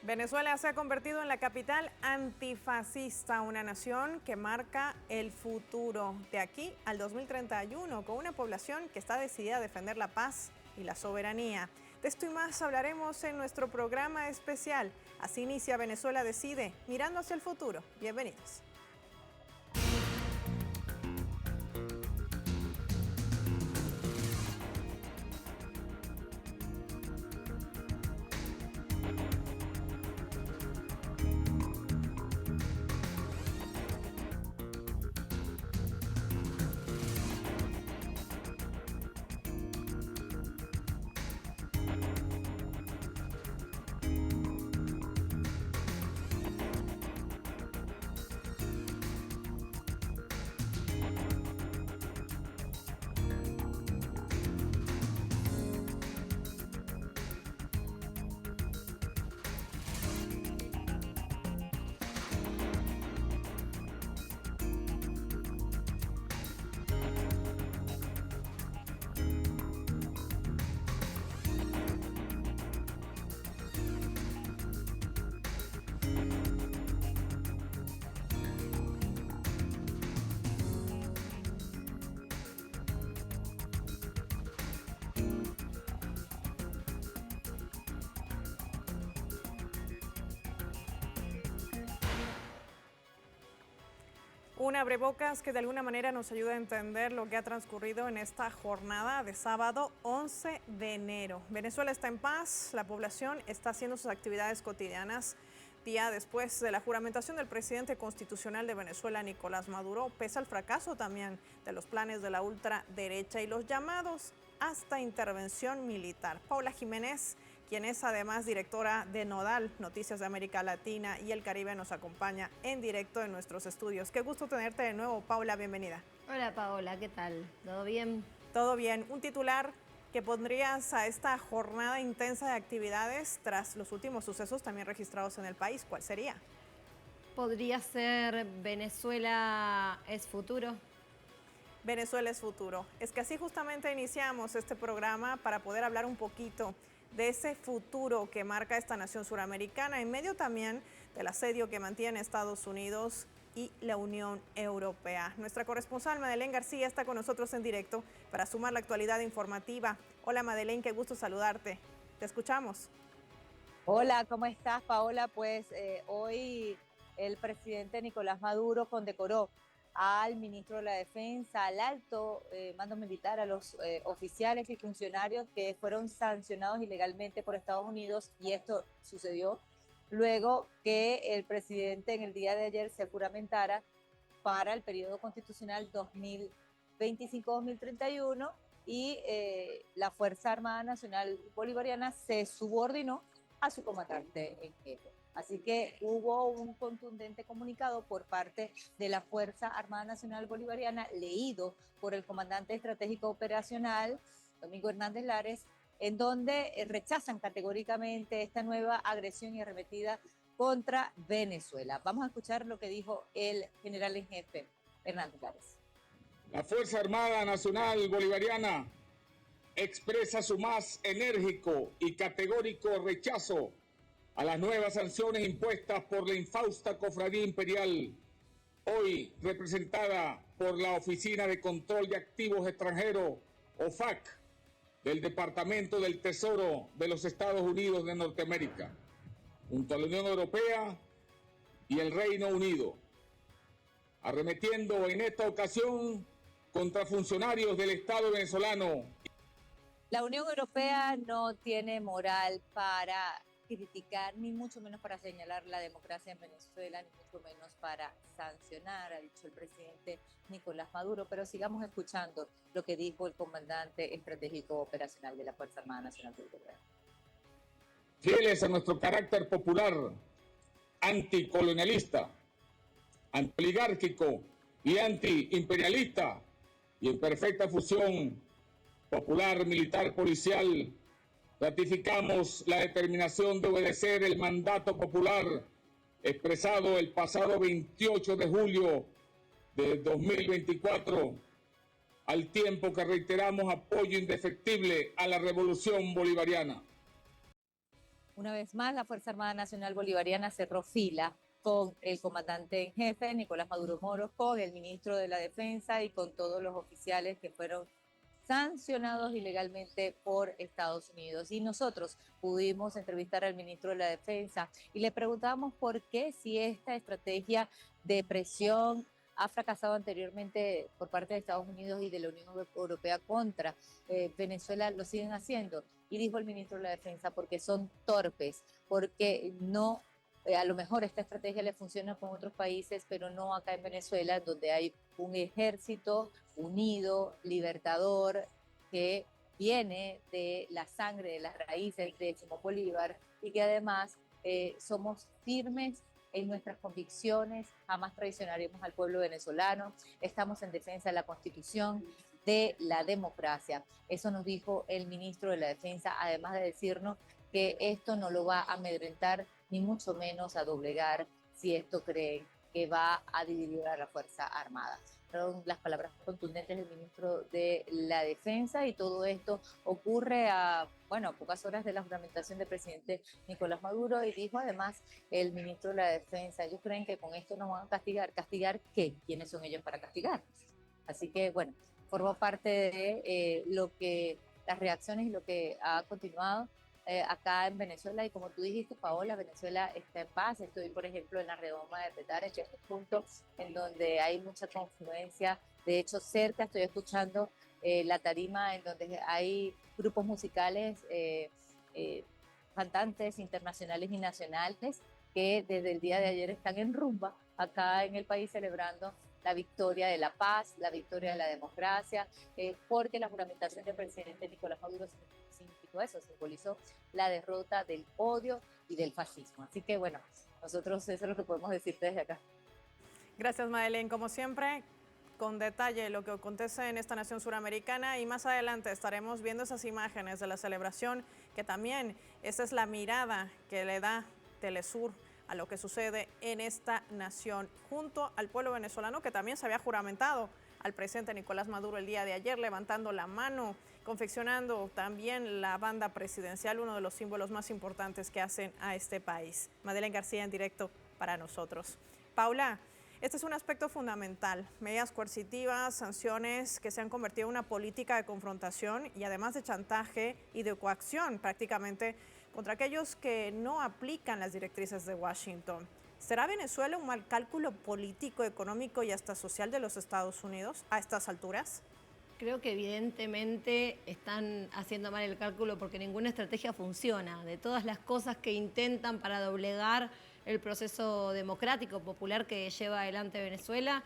Venezuela se ha convertido en la capital antifascista, una nación que marca el futuro de aquí al 2031, con una población que está decidida a defender la paz y la soberanía. De esto y más hablaremos en nuestro programa especial. Así inicia Venezuela Decide, mirando hacia el futuro. Bienvenidos. Un abrebocas que de alguna manera nos ayuda a entender lo que ha transcurrido en esta jornada de sábado 11 de enero. Venezuela está en paz, la población está haciendo sus actividades cotidianas día después de la juramentación del presidente constitucional de Venezuela, Nicolás Maduro, pese al fracaso también de los planes de la ultraderecha y los llamados hasta intervención militar. Paula Jiménez, quien es además directora de Nodal, Noticias de América Latina y el Caribe, nos acompaña en directo en nuestros estudios. Qué gusto tenerte de nuevo, Paula, bienvenida. Hola Paola, ¿qué tal? ¿Todo bien? Todo bien. Un titular que pondrías a esta jornada intensa de actividades tras los últimos sucesos también registrados en el país, ¿cuál sería? ¿Podría ser Venezuela es futuro? Venezuela es futuro. Es que así justamente iniciamos este programa para poder hablar un poquito de ese futuro que marca esta nación suramericana, en medio también del asedio que mantiene Estados Unidos y la Unión Europea. Nuestra corresponsal Madeleine García está con nosotros en directo para sumar la actualidad informativa. Hola Madeleine, qué gusto saludarte. Te escuchamos. Hola, ¿cómo estás, Paola? Pues hoy el presidente Nicolás Maduro condecoró al ministro de la Defensa, al alto mando militar, a los oficiales y funcionarios que fueron sancionados ilegalmente por Estados Unidos, y esto sucedió luego que el presidente en el día de ayer se juramentara para el periodo constitucional 2025-2031 y la Fuerza Armada Nacional Bolivariana se subordinó a su comandante en jefe. Así que hubo un contundente comunicado por parte de la Fuerza Armada Nacional Bolivariana, leído por el comandante estratégico operacional, Domingo Hernández Lares, en donde rechazan categóricamente esta nueva agresión y arremetida contra Venezuela. Vamos a escuchar lo que dijo el general en jefe, Hernández Lares. La Fuerza Armada Nacional Bolivariana expresa su más enérgico y categórico rechazo a las nuevas sanciones impuestas por la infausta cofradía imperial, hoy representada por la Oficina de Control de Activos Extranjeros, OFAC, del Departamento del Tesoro de los Estados Unidos de Norteamérica, junto a la Unión Europea y el Reino Unido, arremetiendo en esta ocasión contra funcionarios del Estado venezolano. La Unión Europea no tiene moral para criticar, ni mucho menos para señalar la democracia en Venezuela, ni mucho menos para sancionar, ha dicho el presidente Nicolás Maduro. Pero sigamos escuchando lo que dijo el comandante estratégico operacional de la Fuerza Armada Nacional Bolivariana. Fieles a nuestro carácter popular, anticolonialista, antioligárquico y antiimperialista, y en perfecta fusión popular, militar, policial, ratificamos la determinación de obedecer el mandato popular expresado el pasado 28 de julio de 2024, al tiempo que reiteramos apoyo indefectible a la revolución bolivariana. Una vez más, la Fuerza Armada Nacional Bolivariana cerró fila con el comandante en jefe, Nicolás Maduro Moros, con el ministro de la Defensa y con todos los oficiales que fueron sancionados ilegalmente por Estados Unidos. Y nosotros pudimos entrevistar al ministro de la Defensa y le preguntamos por qué, si esta estrategia de presión ha fracasado anteriormente por parte de Estados Unidos y de la Unión Europea contra Venezuela, lo siguen haciendo. Y dijo el ministro de la Defensa, porque son torpes, porque no, a lo mejor esta estrategia le funciona con otros países, pero no acá en Venezuela, donde hay un ejército unido, libertador, que viene de la sangre, de las raíces de Simón Bolívar, y que además somos firmes en nuestras convicciones, jamás traicionaremos al pueblo venezolano, estamos en defensa de la Constitución, de la democracia. Eso nos dijo el ministro de la Defensa, además de decirnos que esto no lo va a amedrentar, ni mucho menos a doblegar, si esto cree que va a dividir a la Fuerza Armada. Fueron las palabras contundentes del ministro de la Defensa, y todo esto ocurre a pocas horas de la juramentación del presidente Nicolás Maduro. Y dijo además el ministro de la Defensa, ellos creen que con esto nos van a castigar. ¿Castigar qué? ¿Quiénes son ellos para castigar? Así que formó parte de las reacciones y lo que ha continuado acá en Venezuela. Y como tú dijiste, Paola, Venezuela está en paz. Estoy, por ejemplo, en la redoma de Petare, que es un punto en donde hay mucha confluencia. De hecho, cerca estoy escuchando la tarima en donde hay grupos musicales, cantantes internacionales y nacionales, que desde el día de ayer están en rumba acá en el país celebrando la victoria de la paz, la victoria de la democracia, porque la juramentación del presidente Nicolás Maduro significó eso, simbolizó la derrota del odio y del fascismo. Así que nosotros eso es lo que podemos decir desde acá. Gracias, Madeleine. Como siempre, con detalle lo que acontece en esta nación suramericana, y más adelante estaremos viendo esas imágenes de la celebración, que también esa es la mirada que le da Telesur a lo que sucede en esta nación, junto al pueblo venezolano, que también se había juramentado al presidente Nicolás Maduro el día de ayer, levantando la mano, confeccionando también la banda presidencial, uno de los símbolos más importantes que hacen a este país. Madeleine García en directo para nosotros. Paula, este es un aspecto fundamental, medidas coercitivas, sanciones que se han convertido en una política de confrontación y además de chantaje y de coacción prácticamente contra aquellos que no aplican las directrices de Washington. ¿Será Venezuela un mal cálculo político, económico y hasta social de los Estados Unidos a estas alturas? Creo que evidentemente están haciendo mal el cálculo, porque ninguna estrategia funciona. De todas las cosas que intentan para doblegar el proceso democrático popular que lleva adelante Venezuela,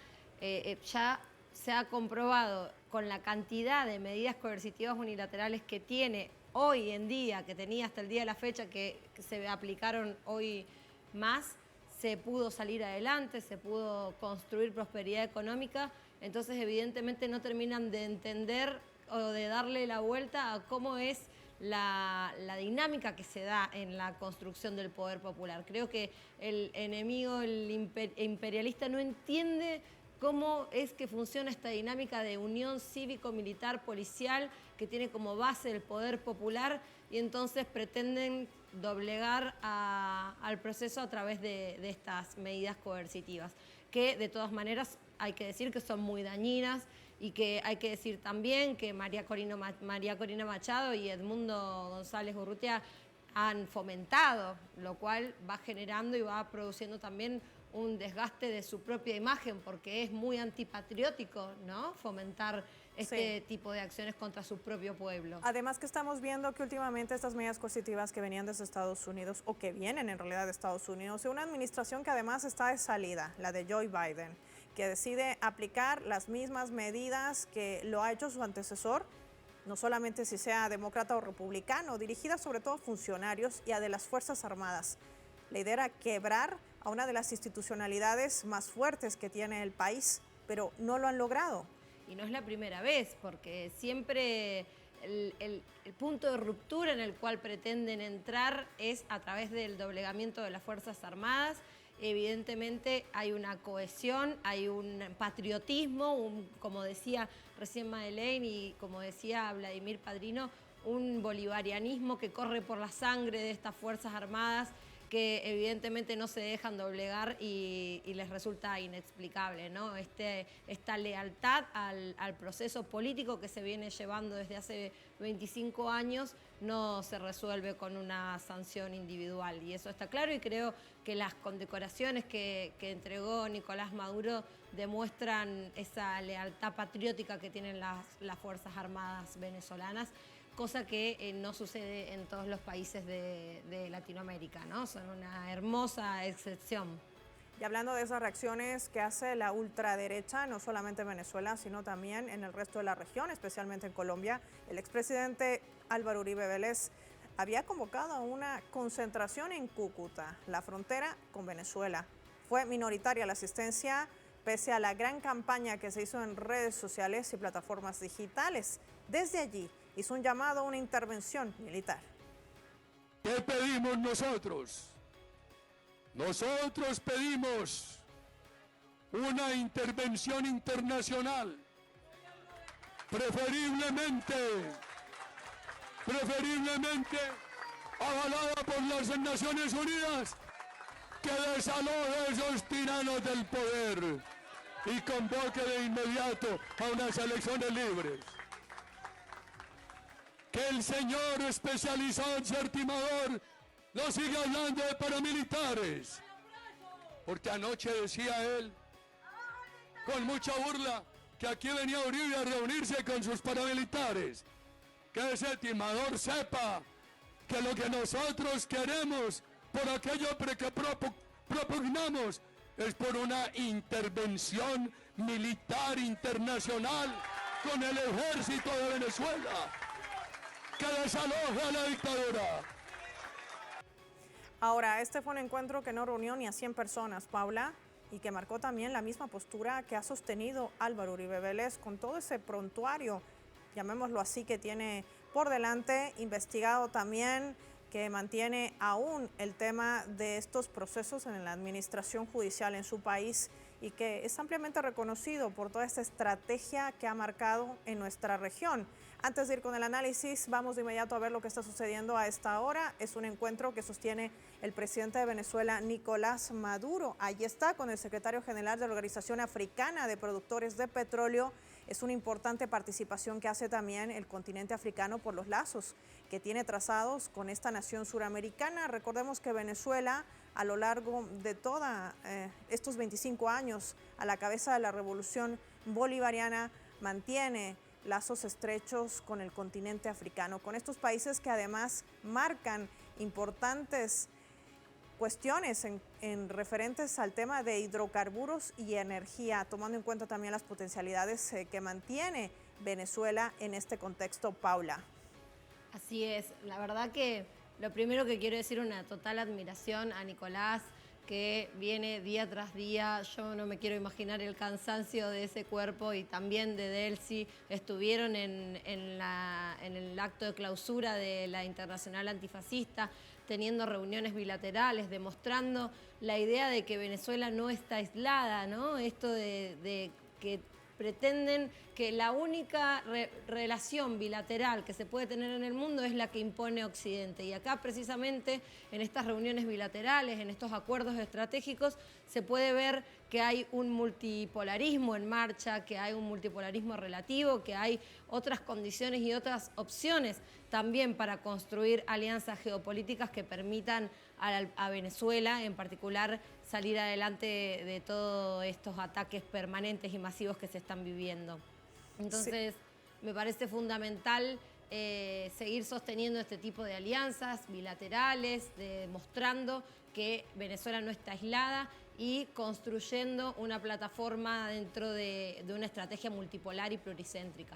ya se ha comprobado con la cantidad de medidas coercitivas unilaterales que tiene hoy en día, que tenía hasta el día de la fecha, que se aplicaron hoy más, se pudo salir adelante, se pudo construir prosperidad económica. Entonces, evidentemente, no terminan de entender o de darle la vuelta a cómo es la dinámica que se da en la construcción del poder popular. Creo que el enemigo, el imperialista, no entiende cómo es que funciona esta dinámica de unión cívico-militar policial que tiene como base el poder popular, y entonces pretenden doblegar al proceso a través de estas medidas coercitivas, que de todas maneras hay que decir que son muy dañinas, y que hay que decir también que María Corina Machado y Edmundo González Urrutia han fomentado, lo cual va generando y va produciendo también un desgaste de su propia imagen, porque es muy antipatriótico, ¿no?, fomentar este tipo de acciones contra su propio pueblo. Además que estamos viendo que últimamente estas medidas coercitivas que venían desde Estados Unidos, o que vienen en realidad de Estados Unidos, de una administración que además está de salida, la de Joe Biden, que decide aplicar las mismas medidas que lo ha hecho su antecesor, no solamente si sea demócrata o republicano, dirigidas sobre todo a funcionarios y a de las Fuerzas Armadas. La idea era quebrar a una de las institucionalidades más fuertes que tiene el país, pero no lo han logrado. Y no es la primera vez, porque siempre el punto de ruptura en el cual pretenden entrar es a través del doblegamiento de las Fuerzas Armadas. Evidentemente hay una cohesión, hay un patriotismo, como decía recién Madeleine y como decía Vladimir Padrino, un bolivarianismo que corre por la sangre de estas Fuerzas Armadas, que evidentemente no se dejan doblegar y les resulta inexplicable, ¿no? Esta lealtad al proceso político que se viene llevando desde hace 25 años no se resuelve con una sanción individual, y eso está claro, y creo que las condecoraciones que entregó Nicolás Maduro demuestran esa lealtad patriótica que tienen las Fuerzas Armadas venezolanas, cosa que no sucede en todos los países de Latinoamérica, ¿no? Son una hermosa excepción. Y hablando de esas reacciones que hace la ultraderecha, no solamente en Venezuela, sino también en el resto de la región, especialmente en Colombia, el expresidente Álvaro Uribe Vélez había convocado a una concentración en Cúcuta, la frontera con Venezuela. Fue minoritaria la asistencia, pese a la gran campaña que se hizo en redes sociales y plataformas digitales. Desde allí hizo un llamado a una intervención militar. ¿Qué pedimos nosotros? Nosotros pedimos una intervención internacional, preferiblemente avalada por las Naciones Unidas, que desaloje a esos tiranos del poder y convoque de inmediato a unas elecciones libres. Que el señor especializado en ser timador no siga hablando de paramilitares, porque anoche decía él, con mucha burla, que aquí venía Uribe a reunirse con sus paramilitares. Que ese timador sepa que lo que nosotros queremos, por aquello que propugnamos, es por una intervención militar internacional con el ejército de Venezuela, que desaloje a la dictadura. Ahora, este fue un encuentro que no reunió ni a 100 personas, Paula, y que marcó también la misma postura que ha sostenido Álvaro Uribe Vélez con todo ese prontuario, llamémoslo así, que tiene por delante, investigado también, que mantiene aún el tema de estos procesos en la administración judicial en su país y que es ampliamente reconocido por toda esta estrategia que ha marcado en nuestra región. Antes de ir con el análisis, vamos de inmediato a ver lo que está sucediendo a esta hora. Es un encuentro que sostiene el presidente de Venezuela, Nicolás Maduro. Allí está con el secretario general de la Organización Africana de Productores de Petróleo. Es una importante participación que hace también el continente africano por los lazos que tiene trazados con esta nación suramericana. Recordemos que Venezuela, a lo largo de toda estos 25 años a la cabeza de la revolución bolivariana, mantiene lazos estrechos con el continente africano, con estos países que además marcan importantes cuestiones en referentes al tema de hidrocarburos y energía, tomando en cuenta también las potencialidades que mantiene Venezuela en este contexto, Paula. Así es, la verdad que lo primero que quiero decir, una total admiración a Nicolás, que viene día tras día. Yo no me quiero imaginar el cansancio de ese cuerpo, y también de Delcy. Estuvieron en el acto de clausura de la Internacional Antifascista, teniendo reuniones bilaterales, demostrando la idea de que Venezuela no está aislada, ¿no? Esto de que pretenden que la única relación bilateral que se puede tener en el mundo es la que impone Occidente. Y acá precisamente en estas reuniones bilaterales, en estos acuerdos estratégicos, se puede ver que hay un multipolarismo en marcha, que hay un multipolarismo relativo, que hay otras condiciones y otras opciones también para construir alianzas geopolíticas que permitan a Venezuela en particular salir adelante de todos estos ataques permanentes y masivos que se están viviendo. Entonces, sí, me parece fundamental seguir sosteniendo este tipo de alianzas bilaterales, demostrando que Venezuela no está aislada y construyendo una plataforma dentro de una estrategia multipolar y pluricéntrica.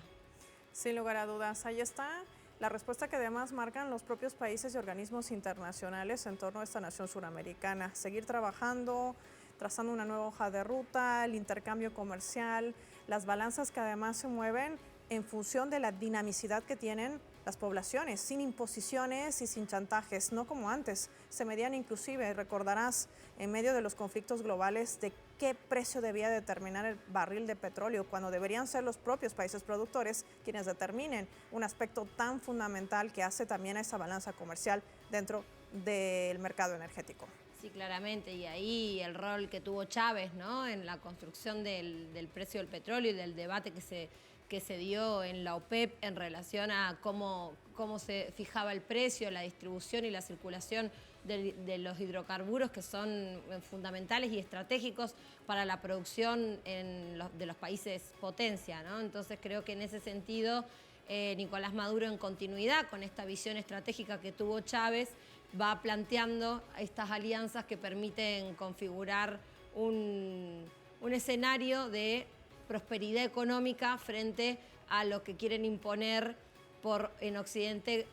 Sin lugar a dudas, ahí está la respuesta que además marcan los propios países y organismos internacionales en torno a esta nación suramericana. Seguir trabajando, trazando una nueva hoja de ruta, el intercambio comercial, las balanzas que además se mueven en función de la dinamicidad que tienen las poblaciones, sin imposiciones y sin chantajes, no como antes. Se medían inclusive, recordarás, en medio de los conflictos globales, de qué precio debía determinar el barril de petróleo cuando deberían ser los propios países productores quienes determinen un aspecto tan fundamental que hace también a esa balanza comercial dentro del mercado energético. Sí, claramente, y ahí el rol que tuvo Chávez, ¿no?, en la construcción del precio del petróleo y del debate que se dio en la OPEP en relación a cómo se fijaba el precio, la distribución y la circulación de los hidrocarburos, que son fundamentales y estratégicos para la producción de los países potencia, ¿no? Entonces creo que en ese sentido Nicolás Maduro, en continuidad con esta visión estratégica que tuvo Chávez, va planteando estas alianzas que permiten configurar un escenario de prosperidad económica frente a lo que quieren imponer en Occidente,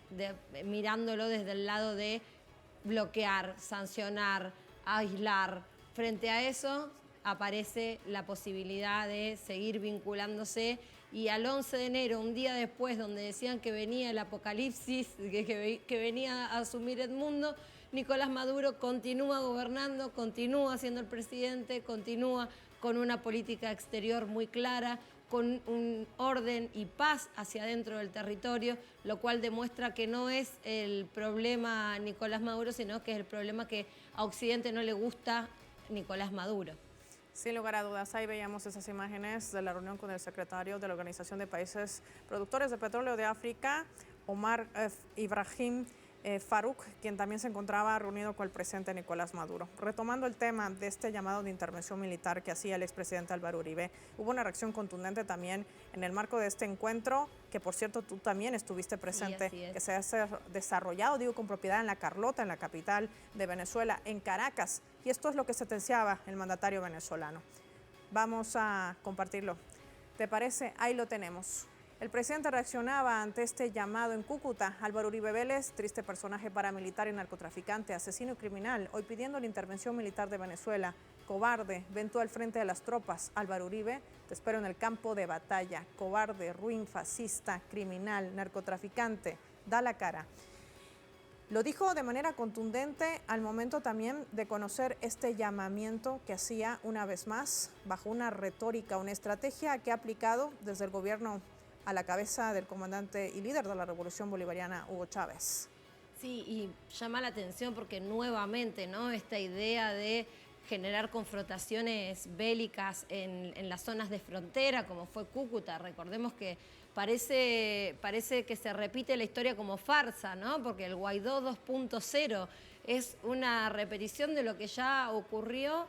mirándolo desde el lado de bloquear, sancionar, aislar. Frente a eso aparece la posibilidad de seguir vinculándose, y al 11 de enero, un día después, donde decían que venía el apocalipsis, que venía a asumir el mundo, Nicolás Maduro continúa gobernando, continúa siendo el presidente, continúa con una política exterior muy clara, con un orden y paz hacia adentro del territorio, lo cual demuestra que no es el problema Nicolás Maduro, sino que es el problema que a Occidente no le gusta Nicolás Maduro. Sin lugar a dudas, ahí veíamos esas imágenes de la reunión con el secretario de la Organización de Países Productores de Petróleo de África, Omar Ibrahim Farouk, quien también se encontraba reunido con el presidente Nicolás Maduro. Retomando el tema de este llamado de intervención militar que hacía el expresidente Álvaro Uribe, hubo una reacción contundente también en el marco de este encuentro, que por cierto tú también estuviste presente, sí, que se ha desarrollado, digo, con propiedad en La Carlota, en la capital de Venezuela, en Caracas, y esto es lo que sentenciaba el mandatario venezolano. Vamos a compartirlo. ¿Te parece? Ahí lo tenemos. El presidente reaccionaba ante este llamado en Cúcuta. Álvaro Uribe Vélez, triste personaje paramilitar y narcotraficante, asesino y criminal, hoy pidiendo la intervención militar de Venezuela. Cobarde, ven tú al frente de las tropas. Álvaro Uribe, te espero en el campo de batalla. Cobarde, ruin, fascista, criminal, narcotraficante, da la cara. Lo dijo de manera contundente al momento también de conocer este llamamiento que hacía una vez más bajo una retórica, una estrategia que ha aplicado desde el gobierno a la cabeza del comandante y líder de la Revolución Bolivariana, Hugo Chávez. Sí, y llama la atención porque nuevamente, ¿no?, esta idea de generar confrontaciones bélicas en las zonas de frontera, como fue Cúcuta. Recordemos que parece que se repite la historia como farsa, ¿no?, porque el Guaidó 2.0 es una repetición de lo que ya ocurrió,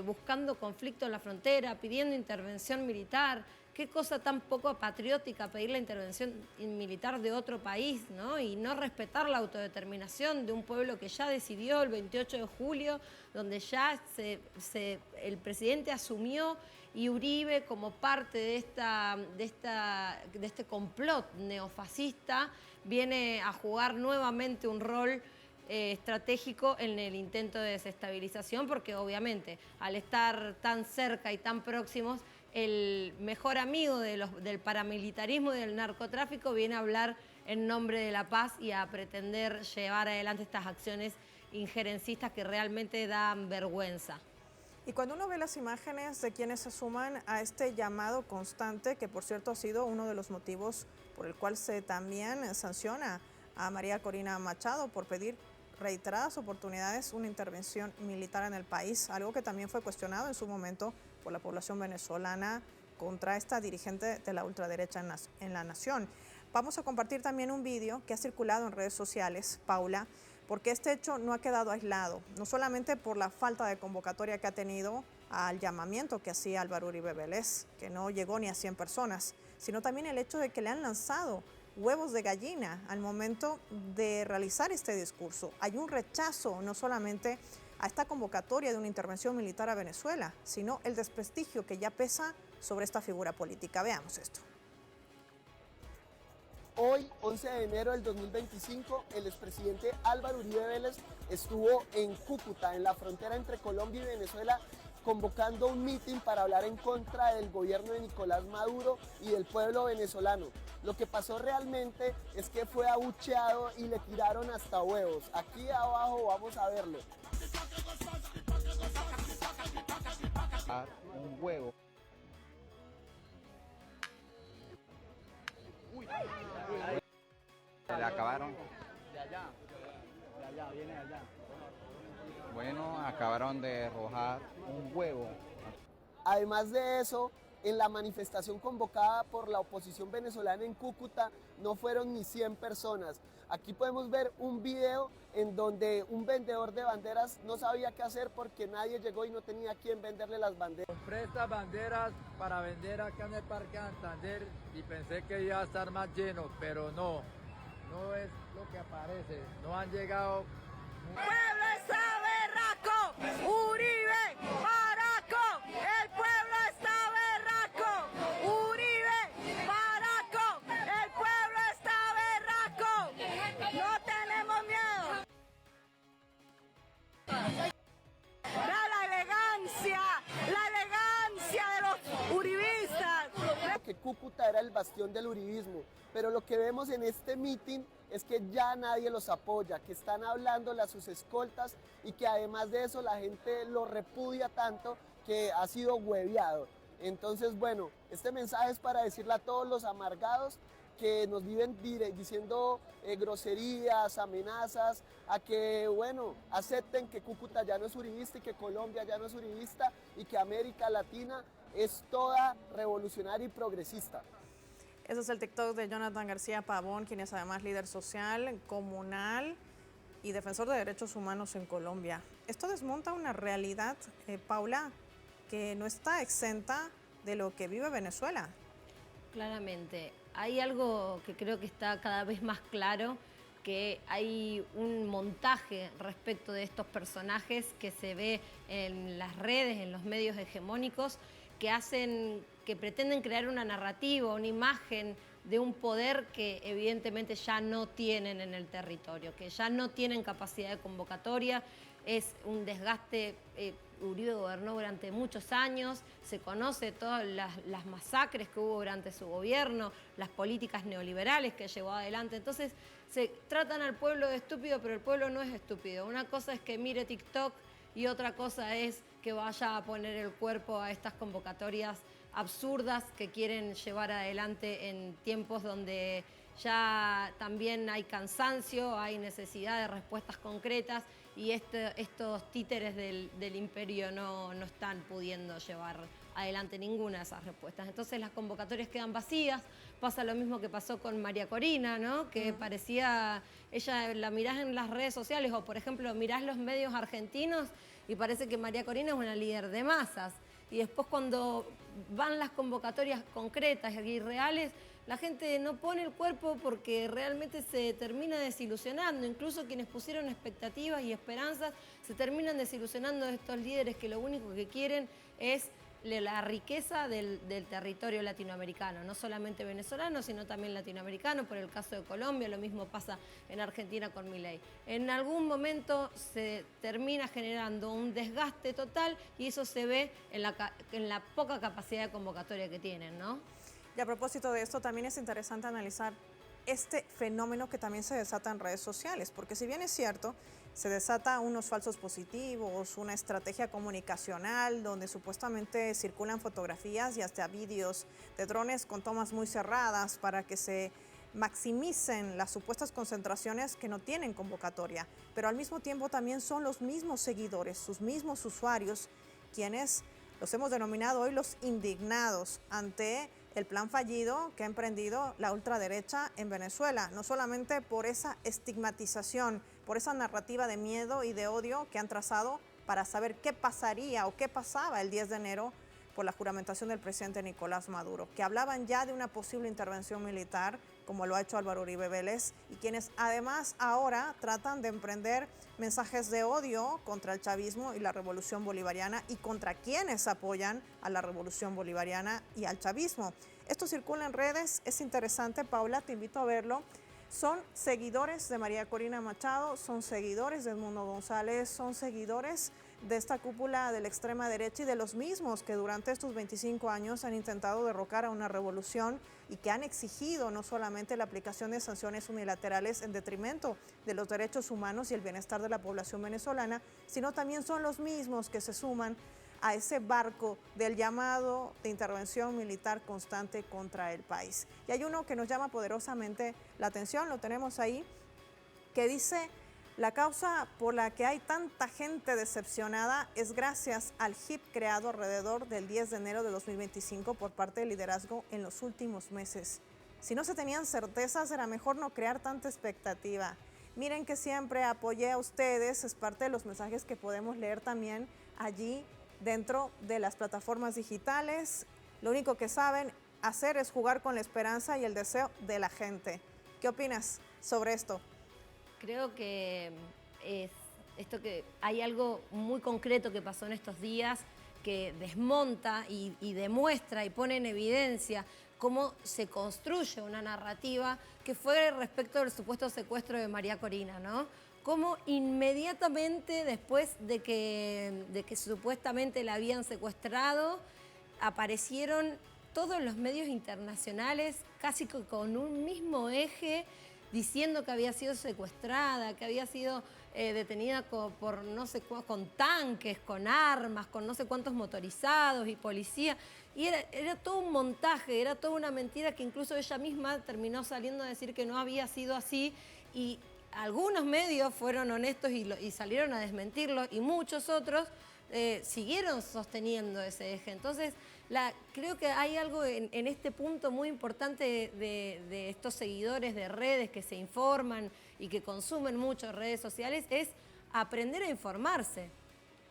buscando conflicto en la frontera, pidiendo intervención militar. Qué cosa tan poco patriótica pedir la intervención militar de otro país, ¿no? Y no respetar la autodeterminación de un pueblo que ya decidió el 28 de julio, donde ya el presidente asumió, y Uribe, como parte de este complot neofascista, viene a jugar nuevamente un rol estratégico en el intento de desestabilización, porque obviamente al estar tan cerca y tan próximos, el mejor amigo del paramilitarismo y del narcotráfico viene a hablar en nombre de la paz y a pretender llevar adelante estas acciones injerencistas que realmente dan vergüenza. Y cuando uno ve las imágenes de quienes se suman a este llamado constante, que por cierto ha sido uno de los motivos por el cual se también sanciona a María Corina Machado por pedir reiteradas oportunidades una intervención militar en el país, algo que también fue cuestionado en su momento por la población venezolana contra esta dirigente de la ultraderecha en la nación. Vamos a compartir también un vídeo que ha circulado en redes sociales, Paula, porque este hecho no ha quedado aislado, no solamente por la falta de convocatoria que ha tenido al llamamiento que hacía Álvaro Uribe Vélez, que no llegó ni a 100 personas, sino también el hecho de que le han lanzado huevos de gallina al momento de realizar este discurso. Hay un rechazo no solamente a esta convocatoria de una intervención militar a Venezuela, sino el desprestigio que ya pesa sobre esta figura política. Veamos esto. Hoy, 11 de enero del 2025, el expresidente Álvaro Uribe Vélez estuvo en Cúcuta, en la frontera entre Colombia y Venezuela, convocando un mitin para hablar en contra del gobierno de Nicolás Maduro y del pueblo venezolano. Lo que pasó realmente es que fue abucheado y le tiraron hasta huevos. Aquí abajo vamos a verlo. un huevo. Se le acabaron. Bueno, acabaron de arrojar un huevo. Además de eso, en la manifestación convocada por la oposición venezolana en Cúcuta no fueron ni 100 personas. Aquí podemos ver un video en donde un vendedor de banderas no sabía qué hacer porque nadie llegó y no tenía quien venderle las banderas. Compré estas banderas para vender acá en el Parque Santander y pensé que iba a estar más lleno, pero no es lo que aparece. No han llegado. ¡Pueblo está berraco! ¡Uribe, Baraco! ¡El pueblo está berraco! ¡Uribe, Baraco! ¡El pueblo está berraco! ¡No tenemos miedo! ¡La elegancia de los uribistas! Que Cúcuta era el bastión del uribismo, pero lo que vemos en este mitin es que ya nadie los apoya, que están hablándole a sus escoltas y que además de eso la gente lo repudia tanto que ha sido hueviado. Entonces, bueno, este mensaje es para decirle a todos los amargados que nos viven diciendo groserías, amenazas, a que, bueno, acepten que Cúcuta ya no es uribista y que Colombia ya no es uribista y que América Latina es toda revolucionaria y progresista. Ese es el TikTok de Jonathan García Pavón, quien es además líder social, comunal y defensor de derechos humanos en Colombia. Esto desmonta una realidad, Paula, que no está exenta de lo que vive Venezuela. Claramente. Hay algo que creo que está cada vez más claro, que hay un montaje respecto de estos personajes que se ve en las redes, en los medios hegemónicos, que pretenden crear una narrativa, una imagen de un poder que evidentemente ya no tienen en el territorio, que ya no tienen capacidad de convocatoria, es un desgaste. Uribe gobernó durante muchos años, se conoce todas las masacres que hubo durante su gobierno, las políticas neoliberales que llevó adelante. Entonces se tratan al pueblo de estúpido, pero el pueblo no es estúpido. Una cosa es que mire TikTok y otra cosa es que vaya a poner el cuerpo a estas convocatorias absurdas que quieren llevar adelante en tiempos donde ya también hay cansancio, hay necesidad de respuestas concretas y estos títeres del imperio no están pudiendo llevar adelante ninguna de esas respuestas. Entonces las convocatorias quedan vacías. Pasa lo mismo que pasó con María Corina, ¿no? Que parecía, ella la mirás en las redes sociales o por ejemplo mirás los medios argentinos y parece que María Corina es una líder de masas. Y después cuando van las convocatorias concretas y reales, la gente no pone el cuerpo porque realmente se termina desilusionando. Incluso quienes pusieron expectativas y esperanzas se terminan desilusionando de estos líderes que lo único que quieren es la riqueza del territorio latinoamericano, no solamente venezolano, sino también latinoamericano. Por el caso de Colombia, lo mismo pasa en Argentina con Milei. En algún momento se termina generando un desgaste total y eso se ve en la poca capacidad de convocatoria que tienen, ¿no? Y a propósito de esto, también es interesante analizar este fenómeno que también se desata en redes sociales, porque si bien es cierto, se desata unos falsos positivos, una estrategia comunicacional donde supuestamente circulan fotografías y hasta vídeos de drones con tomas muy cerradas para que se maximicen las supuestas concentraciones que no tienen convocatoria, pero al mismo tiempo también son los mismos seguidores, sus mismos usuarios, quienes los hemos denominado hoy los indignados ante el plan fallido que ha emprendido la ultraderecha en Venezuela, no solamente por esa estigmatización, por esa narrativa de miedo y de odio que han trazado para saber qué pasaría o qué pasaba el 10 de enero por la juramentación del presidente Nicolás Maduro, que hablaban ya de una posible intervención militar, como lo ha hecho Álvaro Uribe Vélez, y quienes además ahora tratan de emprender mensajes de odio contra el chavismo y la revolución bolivariana y contra quienes apoyan a la revolución bolivariana y al chavismo. Esto circula en redes, es interesante, Paula, te invito a verlo. Son seguidores de María Corina Machado, son seguidores de Edmundo González, son seguidores de esta cúpula de la extrema derecha y de los mismos que durante estos 25 años han intentado derrocar a una revolución y que han exigido no solamente la aplicación de sanciones unilaterales en detrimento de los derechos humanos y el bienestar de la población venezolana, sino también son los mismos que se suman a ese barco del llamado de intervención militar constante contra el país. Y hay uno que nos llama poderosamente la atención, lo tenemos ahí, que dice: la causa por la que hay tanta gente decepcionada es gracias al HIP creado alrededor del 10 de enero de 2025 por parte del liderazgo en los últimos meses. Si no se tenían certezas, era mejor no crear tanta expectativa. Miren que siempre apoyé a ustedes, es parte de los mensajes que podemos leer también allí dentro de las plataformas digitales. Lo único que saben hacer es jugar con la esperanza y el deseo de la gente. ¿Qué opinas sobre esto? Creo que que hay algo muy concreto que pasó en estos días que desmonta y demuestra y pone en evidencia cómo se construye una narrativa que fue respecto del supuesto secuestro de María Corina, ¿no? Cómo inmediatamente después de que supuestamente la habían secuestrado, aparecieron todos los medios internacionales casi con un mismo eje, diciendo que había sido secuestrada, que había sido detenida por no sé con tanques, con armas, con no sé cuántos motorizados y policía. Y era todo un montaje, era toda una mentira que incluso ella misma terminó saliendo a decir que no había sido así. Y algunos medios fueron honestos y salieron a desmentirlo, y muchos otros siguieron sosteniendo ese eje. Entonces, creo que hay algo en este punto muy importante de estos seguidores de redes que se informan y que consumen mucho redes sociales, es aprender a informarse.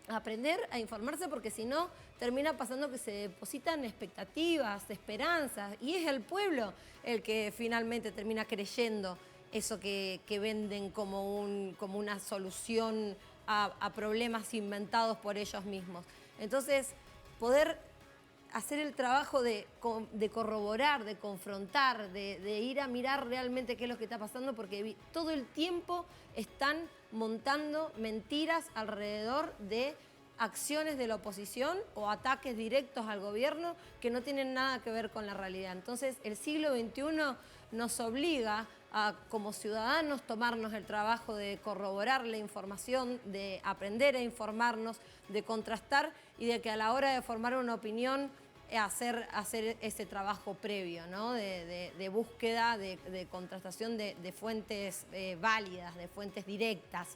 Aprender a informarse, porque si no termina pasando que se depositan expectativas, esperanzas, y es el pueblo el que finalmente termina creyendo eso que venden como una solución a problemas inventados por ellos mismos. Entonces, poder hacer el trabajo de corroborar, de confrontar, de ir a mirar realmente qué es lo que está pasando, porque todo el tiempo están montando mentiras alrededor de acciones de la oposición o ataques directos al gobierno que no tienen nada que ver con la realidad. Entonces, el siglo XXI nos obliga a, como ciudadanos, tomarnos el trabajo de corroborar la información, de aprender a informarnos, de contrastar y de que a la hora de formar una opinión hacer ese trabajo previo, ¿no? de búsqueda, de contrastación de fuentes válidas, de fuentes directas,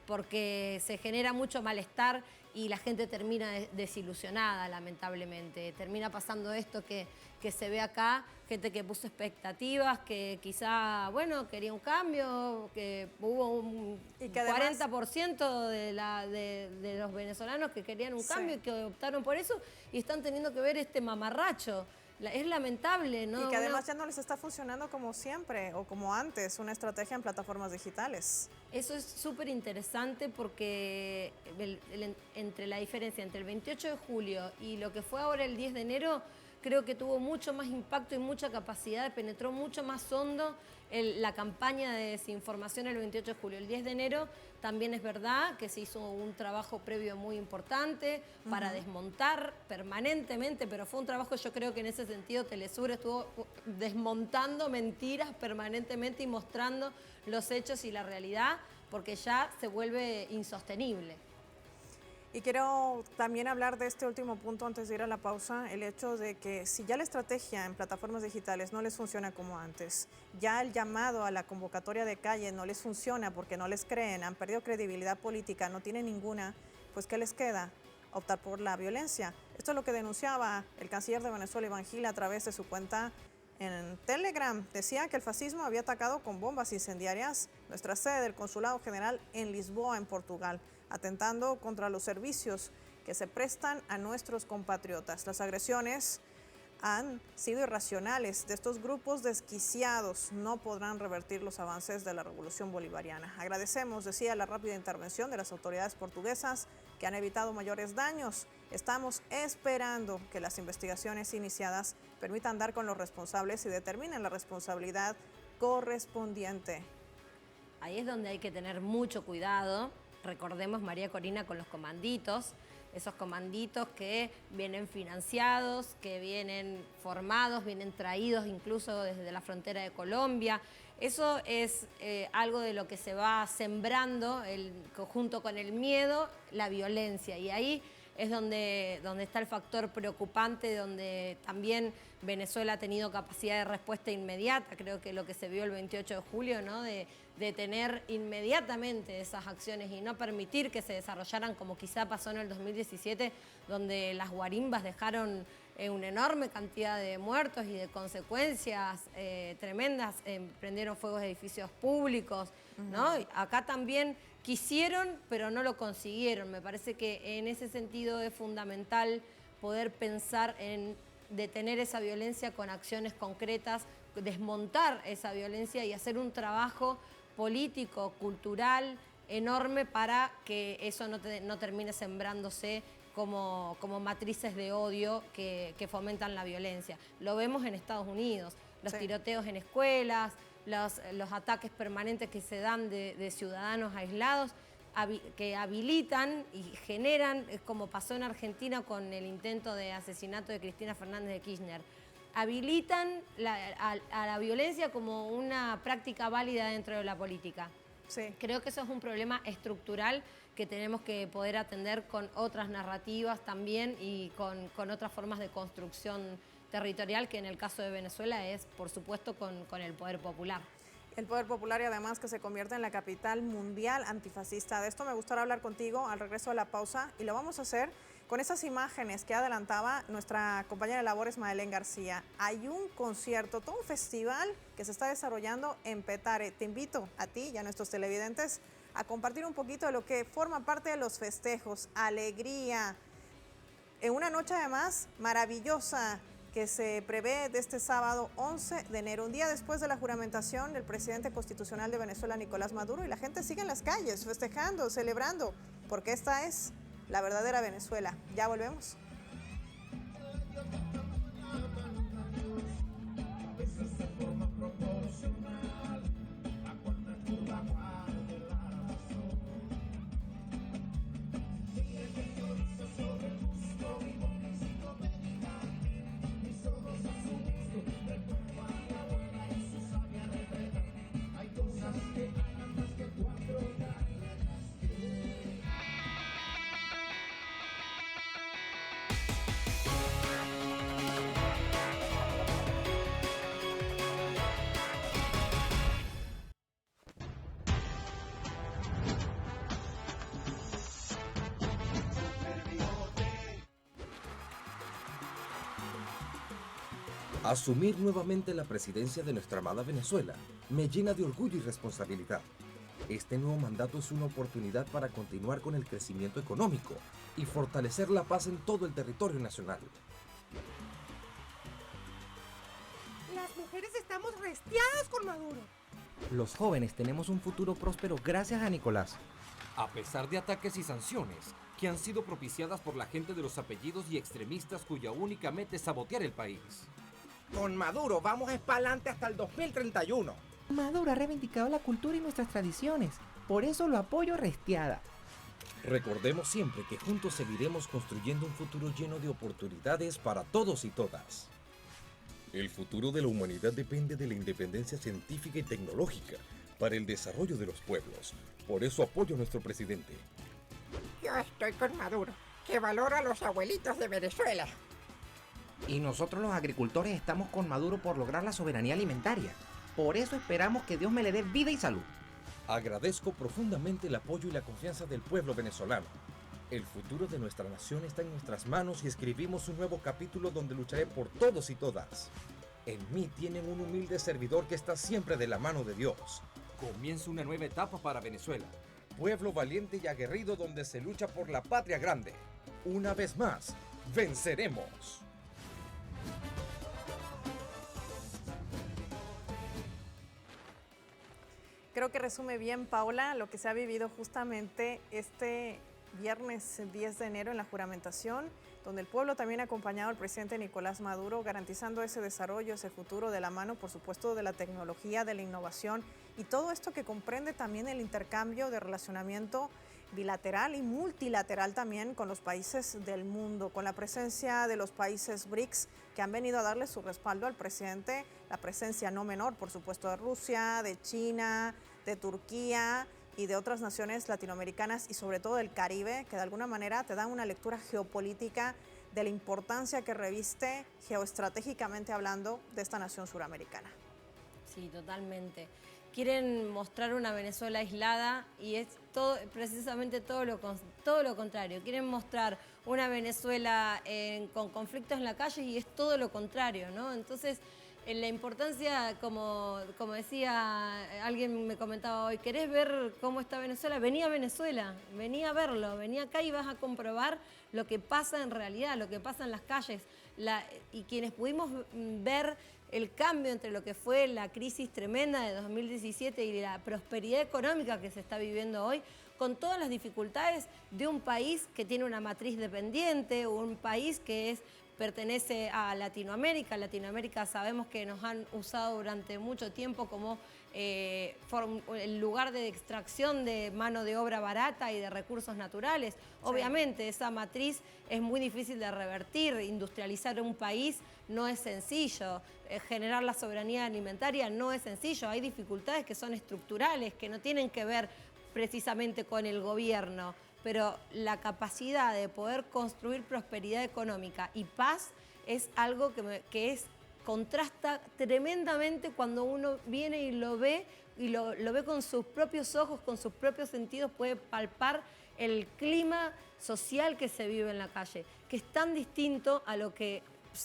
porque se genera mucho malestar y la gente termina desilusionada, lamentablemente. Termina pasando esto que se ve acá, gente que puso expectativas, que quizá, bueno, quería un cambio, que hubo un 40% de los venezolanos que querían un cambio y que optaron por eso, y están teniendo que ver este mamarracho. Es lamentable, ¿no? Y que además ya no les está funcionando como siempre o como antes, una estrategia en plataformas digitales. Eso es súper interesante porque entre la diferencia entre el 28 de julio y lo que fue ahora el 10 de enero, creo que tuvo mucho más impacto y mucha capacidad, penetró mucho más hondo la campaña de desinformación el 28 de julio. El 10 de enero también es verdad que se hizo un trabajo previo muy importante para desmontar permanentemente, pero fue un trabajo, yo creo que en ese sentido Telesur estuvo desmontando mentiras permanentemente y mostrando los hechos y la realidad, porque ya se vuelve insostenible. Y quiero también hablar de este último punto antes de ir a la pausa, el hecho de que si ya la estrategia en plataformas digitales no les funciona como antes, ya el llamado a la convocatoria de calle no les funciona porque no les creen, han perdido credibilidad política, no tienen ninguna, pues ¿qué les queda? Optar por la violencia. Esto es lo que denunciaba el canciller de Venezuela, Iván Gil, a través de su cuenta en Telegram. Decía que el fascismo había atacado con bombas incendiarias nuestra sede del Consulado General en Lisboa, en Portugal, atentando contra los servicios que se prestan a nuestros compatriotas. Las agresiones han sido irracionales. De estos grupos desquiciados no podrán revertir los avances de la revolución bolivariana. Agradecemos, decía, la rápida intervención de las autoridades portuguesas que han evitado mayores daños. Estamos esperando que las investigaciones iniciadas permitan dar con los responsables y determinen la responsabilidad correspondiente. Ahí es donde hay que tener mucho cuidado. Recordemos, María Corina, con los comanditos, esos comanditos que vienen financiados, que vienen formados, vienen traídos incluso desde la frontera de Colombia. Eso es algo de lo que se va sembrando junto con el miedo, la violencia. Y ahí es donde está el factor preocupante, donde también Venezuela ha tenido capacidad de respuesta inmediata. Creo que lo que se vio el 28 de julio, ¿no? de tener inmediatamente esas acciones y no permitir que se desarrollaran como quizá pasó en el 2017, donde las guarimbas dejaron una enorme cantidad de muertos y de consecuencias tremendas, prendieron fuegos de edificios públicos, ¿no? Acá también quisieron, pero no lo consiguieron. Me parece que en ese sentido es fundamental poder pensar en detener esa violencia con acciones concretas, desmontar esa violencia y hacer un trabajo político, cultural, enorme para que eso no termine sembrándose como matrices de odio que fomentan la violencia. Lo vemos en Estados Unidos, los tiroteos en escuelas, los ataques permanentes que se dan de ciudadanos aislados, que habilitan y generan, como pasó en Argentina con el intento de asesinato de Cristina Fernández de Kirchner, habilitan a la violencia como una práctica válida dentro de la política. Sí. Creo que eso es un problema estructural que tenemos que poder atender con otras narrativas también y con otras formas de construcción territorial, que en el caso de Venezuela es, por supuesto, con el poder popular. El poder popular y además que se convierte en la capital mundial antifascista. De esto me gustaría hablar contigo al regreso de la pausa y lo vamos a hacer con esas imágenes que adelantaba nuestra compañera de labores Madeleine García. Hay un concierto, todo un festival que se está desarrollando en Petare. Te invito a ti y a nuestros televidentes a compartir un poquito de lo que forma parte de los festejos, alegría, en una noche además maravillosa que se prevé de este sábado 11 de enero, un día después de la juramentación del presidente constitucional de Venezuela, Nicolás Maduro, y la gente sigue en las calles festejando, celebrando, porque esta es la verdadera Venezuela. Ya volvemos. Asumir nuevamente la presidencia de nuestra amada Venezuela me llena de orgullo y responsabilidad. Este nuevo mandato es una oportunidad para continuar con el crecimiento económico y fortalecer la paz en todo el territorio nacional. Las mujeres estamos restiadas con Maduro. Los jóvenes tenemos un futuro próspero gracias a Nicolás. A pesar de ataques y sanciones que han sido propiciadas por la gente de los apellidos y extremistas cuya única meta es sabotear el país. Con Maduro vamos espalante hasta el 2031. Maduro ha reivindicado la cultura y nuestras tradiciones. Por eso lo apoyo restiada. Recordemos siempre que juntos seguiremos construyendo un futuro lleno de oportunidades para todos y todas. El futuro de la humanidad depende de la independencia científica y tecnológica para el desarrollo de los pueblos. Por eso apoyo a nuestro presidente. Yo estoy con Maduro, que valora a los abuelitos de Venezuela. Y nosotros los agricultores estamos con Maduro por lograr la soberanía alimentaria. Por eso esperamos que Dios me le dé vida y salud. Agradezco profundamente el apoyo y la confianza del pueblo venezolano. El futuro de nuestra nación está en nuestras manos y escribimos un nuevo capítulo donde lucharé por todos y todas. En mí tienen un humilde servidor que está siempre de la mano de Dios. Comienza una nueva etapa para Venezuela. Pueblo valiente y aguerrido donde se lucha por la patria grande. Una vez más, venceremos. Creo que resume bien, Paula, lo que se ha vivido justamente este viernes 10 de enero en la juramentación, donde el pueblo también ha acompañado al presidente Nicolás Maduro, garantizando ese desarrollo, ese futuro de la mano, por supuesto, de la tecnología, de la innovación y todo esto que comprende también el intercambio de relacionamiento bilateral y multilateral también con los países del mundo, con la presencia de los países BRICS que han venido a darle su respaldo al presidente, la presencia no menor, por supuesto, de Rusia, de China, de Turquía, y de otras naciones latinoamericanas y sobre todo del Caribe, que de alguna manera te dan una lectura geopolítica de la importancia que reviste geoestratégicamente hablando de esta nación suramericana. Sí, totalmente. Quieren mostrar una Venezuela aislada y es precisamente todo lo contrario. Quieren mostrar una Venezuela con conflictos en la calle y es todo lo contrario, ¿no? Entonces, la importancia, como decía, alguien me comentaba hoy, ¿querés ver cómo está Venezuela? Vení a Venezuela, vení a verlo, vení acá y vas a comprobar lo que pasa en realidad, lo que pasa en las calles. Y quienes pudimos ver el cambio entre lo que fue la crisis tremenda de 2017 y la prosperidad económica que se está viviendo hoy, con todas las dificultades de un país que tiene una matriz dependiente, un país que pertenece a Latinoamérica. Latinoamérica sabemos que nos han usado durante mucho tiempo como el lugar de extracción de mano de obra barata y de recursos naturales. Sí. Obviamente esa matriz es muy difícil de revertir. Industrializar un país no es sencillo. Generar la soberanía alimentaria no es sencillo. Hay dificultades que son estructurales, que no tienen que ver precisamente con el gobierno. Pero la capacidad de poder construir prosperidad económica y paz es algo que contrasta tremendamente cuando uno viene y lo ve con sus propios ojos, con sus propios sentidos, puede palpar el clima social que se vive en la calle, que es tan distinto a lo que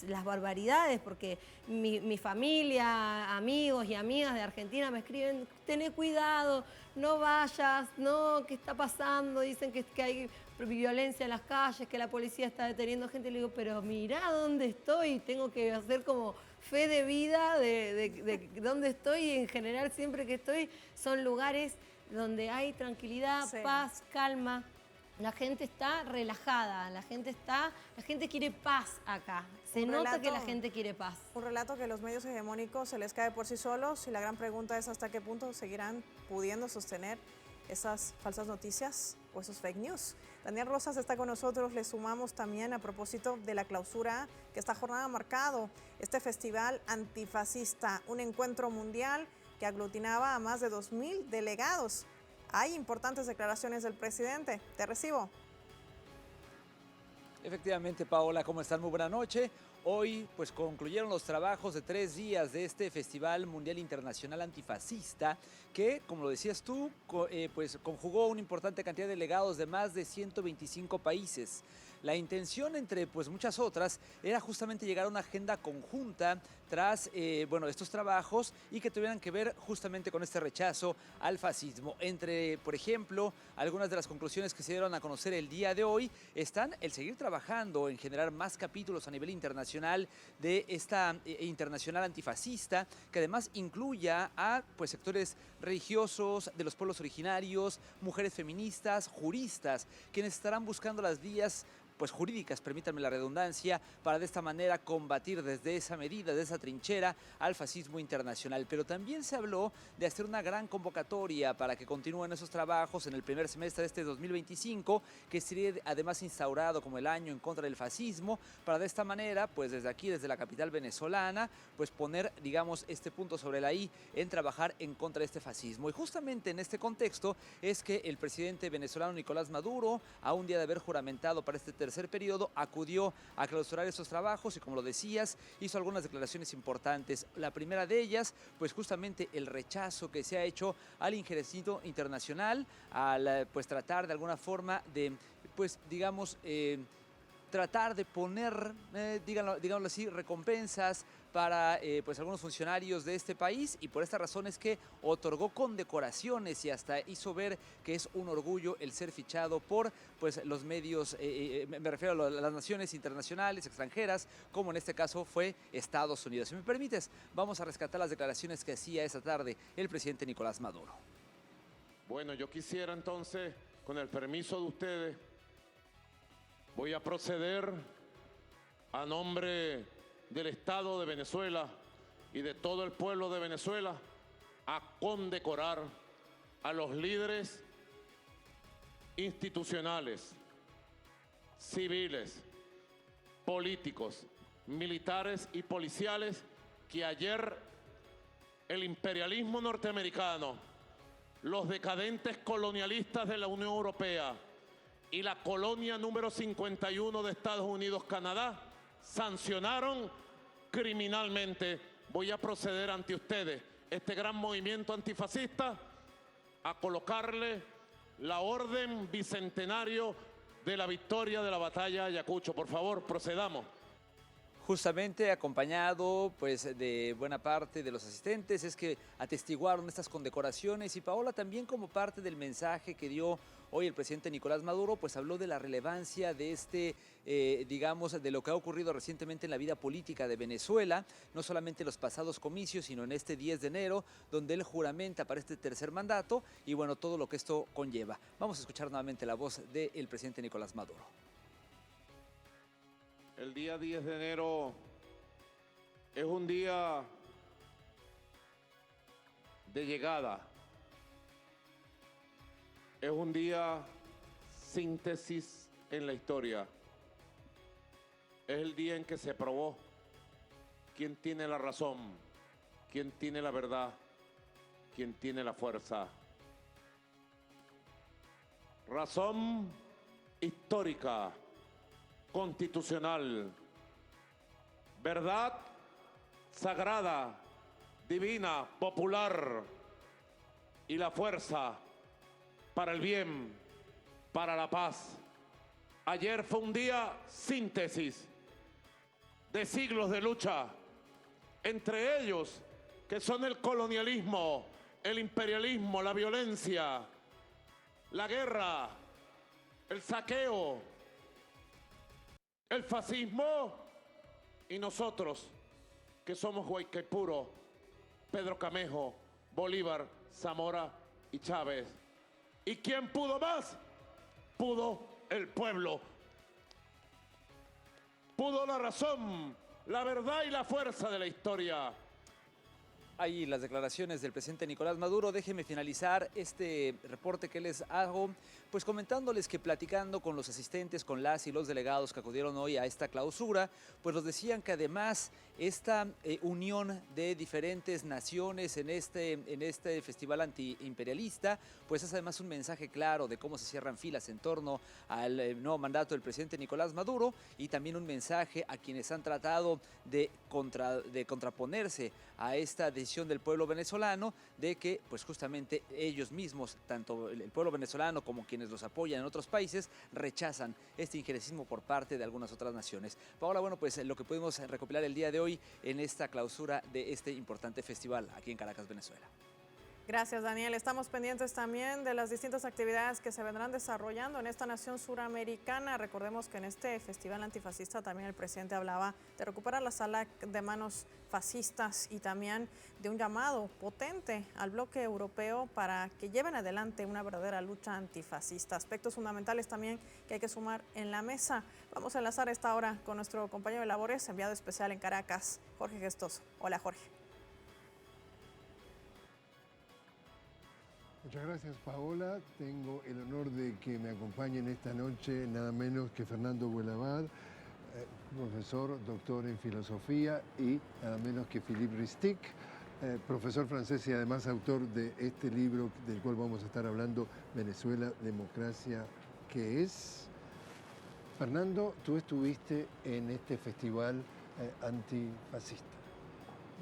las barbaridades, porque mi familia, amigos y amigas de Argentina me escriben, tené cuidado, no vayas, no, ¿qué está pasando? Dicen que hay violencia en las calles, que la policía está deteniendo gente. Le digo, pero mirá dónde estoy, tengo que hacer como fe de vida de dónde estoy, y en general siempre que estoy son lugares donde hay tranquilidad, sí, paz, calma. La gente está relajada, la gente quiere paz acá. Se nota que la gente quiere paz. Un relato que los medios hegemónicos se les cae por sí solos, y la gran pregunta es hasta qué punto seguirán pudiendo sostener esas falsas noticias o esos fake news. Daniel Rosas está con nosotros. Le sumamos también a propósito de la clausura que esta jornada ha marcado, este festival antifascista, un encuentro mundial que aglutinaba a más de 2.000 delegados. Hay importantes declaraciones del presidente. Te recibo. Efectivamente, Paola, ¿cómo están? Muy buena noche. Hoy pues concluyeron los trabajos de 3 días de este Festival Mundial Internacional Antifascista que, como lo decías tú, pues conjugó una importante cantidad de delegados de más de 125 países. La intención, entre pues muchas otras, era justamente llegar a una agenda conjunta tras estos trabajos y que tuvieran que ver justamente con este rechazo al fascismo. Entre, por ejemplo, algunas de las conclusiones que se dieron a conocer el día de hoy están el seguir trabajando en generar más capítulos a nivel internacional de esta internacional antifascista, que además incluya a pues sectores religiosos, de los pueblos originarios, mujeres feministas, juristas, quienes estarán buscando las vías pues jurídicas, permítanme la redundancia, para de esta manera combatir desde esa medida, de esa trinchera, al fascismo internacional. Pero también se habló de hacer una gran convocatoria para que continúen esos trabajos en el primer semestre de este 2025, que sería además instaurado como el año en contra del fascismo, para de esta manera, pues desde aquí, desde la capital venezolana, pues poner, digamos, este punto sobre la I en trabajar en contra de este fascismo. Y justamente en este contexto es que el presidente venezolano Nicolás Maduro, a un día de haber juramentado para este tercer periodo, acudió a clausurar estos trabajos y, como lo decías, hizo algunas declaraciones importantes. La primera de ellas, pues justamente el rechazo que se ha hecho al injerenciamiento internacional, al pues tratar de alguna forma de, pues digamos, tratar de poner, digámoslo así, recompensas para pues algunos funcionarios de este país, y por esta razón es que otorgó condecoraciones y hasta hizo ver que es un orgullo el ser fichado por pues los medios, me refiero a las naciones internacionales, extranjeras, como en este caso fue Estados Unidos. Si me permites, vamos a rescatar las declaraciones que hacía esta tarde el presidente Nicolás Maduro. Bueno, yo quisiera entonces, con el permiso de ustedes, voy a proceder a nombre del Estado de Venezuela y de todo el pueblo de Venezuela a condecorar a los líderes institucionales, civiles, políticos, militares y policiales que ayer el imperialismo norteamericano los decadentes colonialistas de la Unión Europea y la colonia número 51 de Estados Unidos, Canadá, sancionaron criminalmente. Voy a proceder ante ustedes, este gran movimiento antifascista, a colocarle la orden bicentenario de la victoria de la batalla de Ayacucho. Por favor, procedamos. Justamente acompañado pues de buena parte de los asistentes, es que atestiguaron estas condecoraciones, y Paola, también como parte del mensaje que dio hoy el presidente Nicolás Maduro, pues habló de la relevancia de digamos, de lo que ha ocurrido recientemente en la vida política de Venezuela, no solamente en los pasados comicios, sino en este 10 de enero, donde él juramenta para este tercer mandato, y bueno, todo lo que esto conlleva. Vamos a escuchar nuevamente la voz del presidente Nicolás Maduro. El día 10 de enero es un día de llegada, es un día síntesis en la historia, es el día en que se probó quién tiene la razón, quién tiene la verdad, quién tiene la fuerza. Razón histórica, constitucional, verdad sagrada, divina, popular, y la fuerza para el bien, para la paz. Ayer fue un día síntesis de siglos de lucha, entre ellos que son el colonialismo, el imperialismo, la violencia, la guerra, el saqueo, el fascismo, y nosotros, que somos Guaycaipuro, Pedro Camejo, Bolívar, Zamora y Chávez. ¿Y quién pudo más? Pudo el pueblo. Pudo la razón, la verdad y la fuerza de la historia. Ahí las declaraciones del presidente Nicolás Maduro. Déjenme finalizar este reporte que les hago, pues comentándoles que platicando con los asistentes, con las y los delegados que acudieron hoy a esta clausura, pues nos decían que además esta unión de diferentes naciones en este festival antiimperialista, pues es además un mensaje claro de cómo se cierran filas en torno al nuevo mandato del presidente Nicolás Maduro, y también un mensaje a quienes han tratado de contraponerse a esta decisión del pueblo venezolano, de que pues justamente ellos mismos, tanto el pueblo venezolano como quienes los apoyan en otros países, rechazan este injerencismo por parte de algunas otras naciones. Paola, bueno, pues lo que pudimos recopilar el día de hoy en esta clausura de este importante festival aquí en Caracas, Venezuela. Gracias, Daniel. Estamos pendientes también de las distintas actividades que se vendrán desarrollando en esta nación suramericana. Recordemos que en este festival antifascista también el presidente hablaba de recuperar la sala de manos fascistas y también de un llamado potente al bloque europeo para que lleven adelante una verdadera lucha antifascista. Aspectos fundamentales también que hay que sumar en la mesa. Vamos a enlazar esta hora con nuestro compañero de labores, enviado especial en Caracas, Jorge Gestoso. Hola, Jorge. Muchas gracias, Paola. Tengo el honor de que me acompañen esta noche nada menos que Fernando Buelabad, profesor, doctor en filosofía, y nada menos que Philippe Ristic, profesor francés y además autor de este libro del cual vamos a estar hablando, Venezuela, democracia, ¿qué es? Fernando, tú estuviste en este festival antifascista